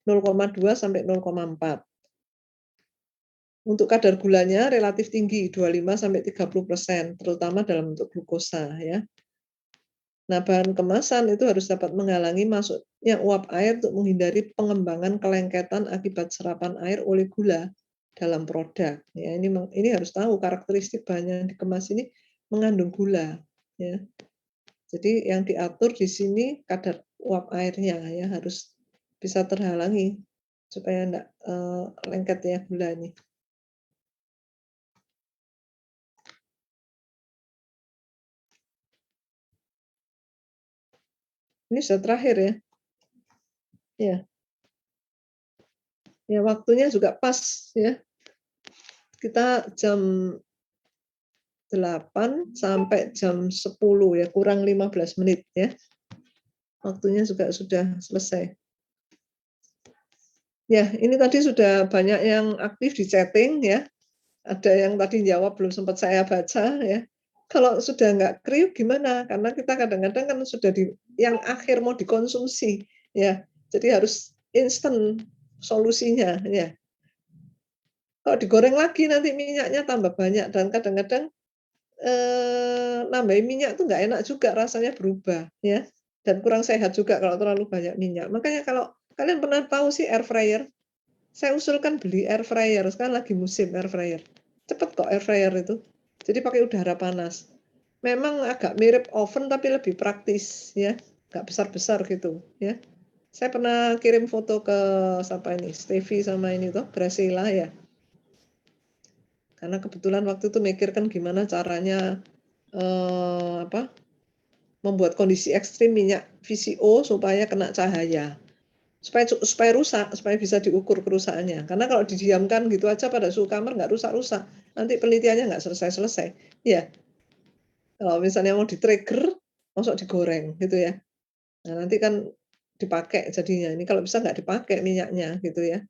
0,2 sampai 0,4. Untuk kadar gulanya relatif tinggi, 25 sampai 30%, terutama dalam bentuk glukosa ya. Nah, bahan kemasan itu harus dapat menghalangi masuknya uap air untuk menghindari pengembangan kelengketan akibat serapan air oleh gula dalam produk. Ya, ini harus tahu karakteristik bahan yang dikemas ini mengandung gula ya. Jadi yang diatur di sini kadar uap airnya ya harus bisa terhalangi supaya enggak lengket ya gula ini. Ini sudah terakhir ya. Ya. Ya, waktunya juga pas ya. Kita jam 8 sampai jam 10 ya, kurang 15 menit ya. Waktunya juga sudah selesai. Ya, ini tadi sudah banyak yang aktif di chatting ya. Ada yang tadi jawab belum sempat saya baca ya. Kalau sudah nggak kriuk gimana? Karena kita kadang-kadang kan sudah yang akhir mau dikonsumsi ya. Jadi harus instan solusinya ya. Kalau digoreng lagi nanti minyaknya tambah banyak dan kadang-kadang nambahin minyak tuh nggak enak juga, rasanya berubah ya. Dan kurang sehat juga kalau terlalu banyak minyak. Makanya kalau kalian pernah tahu sih air fryer? Saya usulkan beli air fryer, sekarang lagi musim air fryer. Cepet kok air fryer itu. Jadi pakai udara panas. Memang agak mirip oven tapi lebih praktis ya, nggak besar-besar gitu ya. Saya pernah kirim foto ke siapa ini, Stevie sama ini tuh, Graciela ya. Karena kebetulan waktu itu mikirkan gimana caranya membuat kondisi ekstrim minyak VCO supaya kena cahaya. Supaya rusak, supaya bisa diukur kerusakannya. Karena kalau didiamkan gitu aja pada suhu kamar nggak rusak-rusak. Nanti penelitiannya nggak selesai-selesai. Ya, kalau misalnya mau di-trigger, masuk digoreng gitu ya. Nah, nanti kan dipakai jadinya. Ini kalau bisa nggak dipakai minyaknya gitu ya.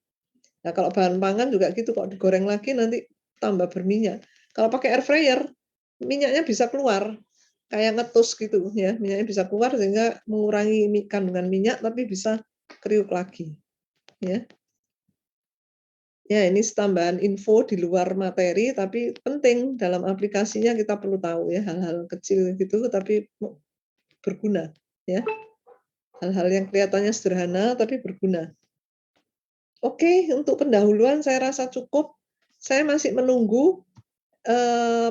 Nah, kalau bahan pangan juga gitu, kok digoreng lagi nanti tambah berminyak. Kalau pakai air fryer, minyaknya bisa keluar. Kayak ngetus gitu ya, minyaknya bisa keluar sehingga mengurangi kandungan minyak tapi bisa kriuk lagi. Ya. Ya, ini tambahan info di luar materi tapi penting dalam aplikasinya kita perlu tahu ya hal-hal kecil gitu tapi berguna ya. Hal-hal yang kelihatannya sederhana tapi berguna. Oke, untuk pendahuluan saya rasa cukup. Saya masih menunggu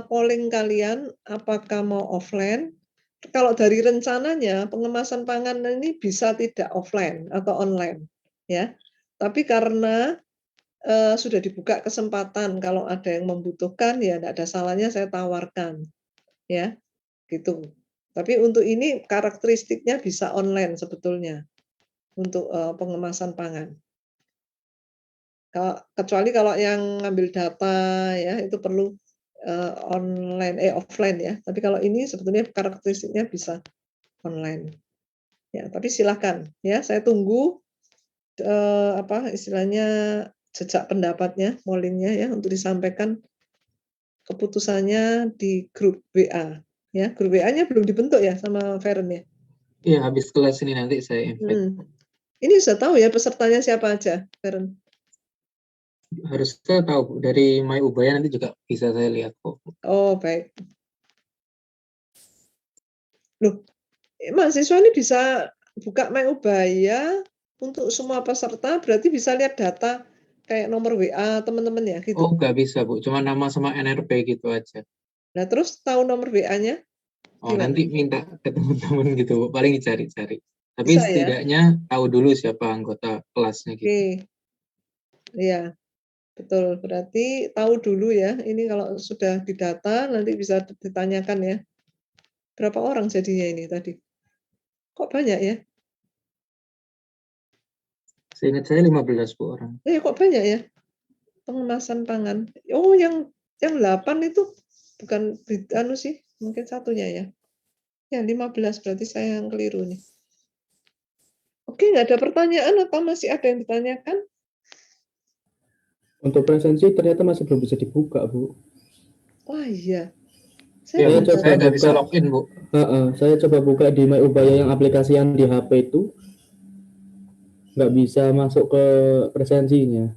polling kalian apakah mau offline. Kalau dari rencananya pengemasan pangan ini bisa tidak offline atau online ya. Tapi karena sudah dibuka kesempatan kalau ada yang membutuhkan ya tidak ada salahnya saya tawarkan ya gitu. Tapi untuk ini karakteristiknya bisa online sebetulnya untuk pengemasan pangan. Kecuali kalau yang ngambil data ya itu perlu offline ya. Tapi kalau ini sebetulnya karakteristiknya bisa online. Ya, tapi silakan ya saya tunggu istilahnya jejak pendapatnya, pollingnya ya untuk disampaikan keputusannya di grup WA. Ya, grup WA-nya belum dibentuk ya sama Feren ya? Iya, habis kelas ini nanti saya invite. Ini sudah tahu ya pesertanya siapa aja, Feren? Harusnya tahu, Bu. Dari My Ubaya nanti juga bisa saya lihat kok. Oh, baik. Loh, mahasiswa ini bisa buka My Ubaya untuk semua peserta, berarti bisa lihat data kayak nomor WA teman-teman ya gitu? Oh, nggak bisa, Bu. Cuma nama sama NRP gitu aja. Nah, terus tahu nomor WA-nya? Oh, Gimana? nanti minta ke teman-teman gitu, Bu. Paling dicari-cari. Tapi Bisa ya? setidaknya tahu dulu siapa anggota kelasnya gitu. Oke. Iya, betul. Berarti tahu dulu ya, ini kalau sudah didata nanti bisa ditanyakan ya. Berapa orang jadinya ini tadi? Kok banyak ya? Seingat saya 15, Bu, orang. Kok banyak ya? Pengemasan pangan. Oh, yang 8 itu bukan sih, mungkin satunya ya. Ya, 15 berarti saya yang keliru nih. Oke, nggak ada pertanyaan apa masih ada yang ditanyakan? Untuk presensi ternyata masih belum bisa dibuka, Bu. Wah, iya. Iya, belum Bu. Saya coba. nggak bisa login, Bu. Saya coba buka di My Ubaya yang aplikasi yang di HP itu, nggak bisa masuk ke presensinya.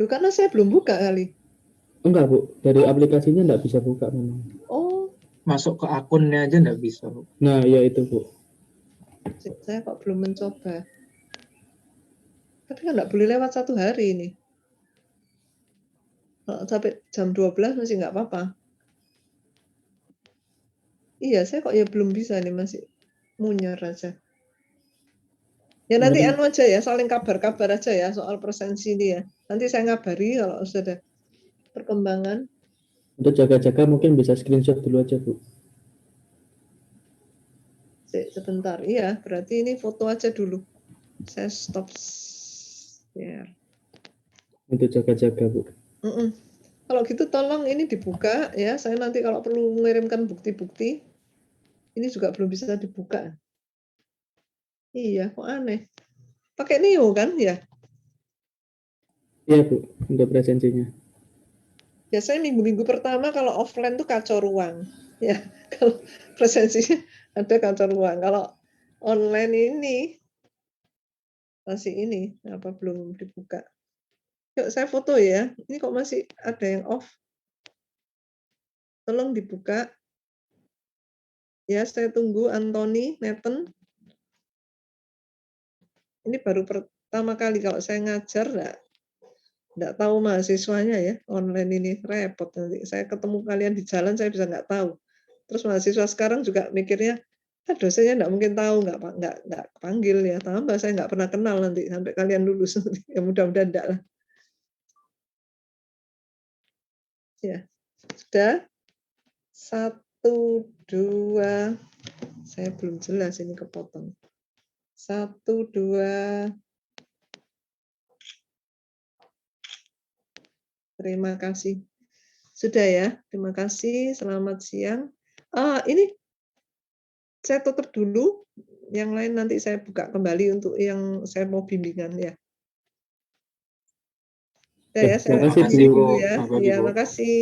Loh, karena saya belum buka kali. Enggak, Bu. Dari aplikasinya nggak bisa buka memang. Oh, Masuk ke akunnya aja nggak bisa, Bu. Nah, ya itu, Bu. saya kok belum mencoba. Tapi kan nggak boleh lewat 1 hari ini. Kalau sampai jam 12 masih nggak apa-apa. Iya, saya kok ya belum bisa nih, masih munyer aja. Ya nanti Mungkin anu aja ya, saling kabar-kabar aja ya soal presensi ini ya. Nanti saya ngabari kalau sudah ada perkembangan. untuk jaga-jaga mungkin bisa screenshot dulu aja, Bu. Sebentar, iya berarti ini foto aja dulu. Saya stop share. Untuk jaga-jaga, Bu. Kalau gitu tolong ini dibuka ya. Saya nanti kalau perlu mengirimkan bukti-bukti, ini juga belum bisa dibuka. Iya, kok aneh. Pakai Neo kan ya? Iya, Bu. Untuk presensinya. Biasanya minggu-minggu pertama kalau offline tuh kacau ruang. Ya, kalau presensinya ada kacau ruang. Kalau online ini masih ini apa belum dibuka. Yuk saya foto ya. Ini kok masih ada yang off. Tolong dibuka. Ya, saya tunggu Anthony Nathan. Ini baru pertama kali kalau saya ngajar, enggak tahu mahasiswanya ya, online ini repot nanti. Saya ketemu kalian di jalan, saya bisa nggak tahu. Terus mahasiswa sekarang juga mikirnya, dosennya nggak mungkin tahu, nggak panggil ya. Tambah saya nggak pernah kenal nanti sampai kalian lulus. Ya mudah-mudahan enggak lah. Ya, sudah. 1, 2, saya belum jelas ini kepotong. 1, 2. Terima kasih. Sudah ya, terima kasih. Selamat siang. Ini saya tutup dulu. Yang lain nanti saya buka kembali untuk yang saya mau bimbingan ya. Ya, saya Terima kasih, isi Bu. dulu ya. Terima kasih, Ya, Bu. makasih.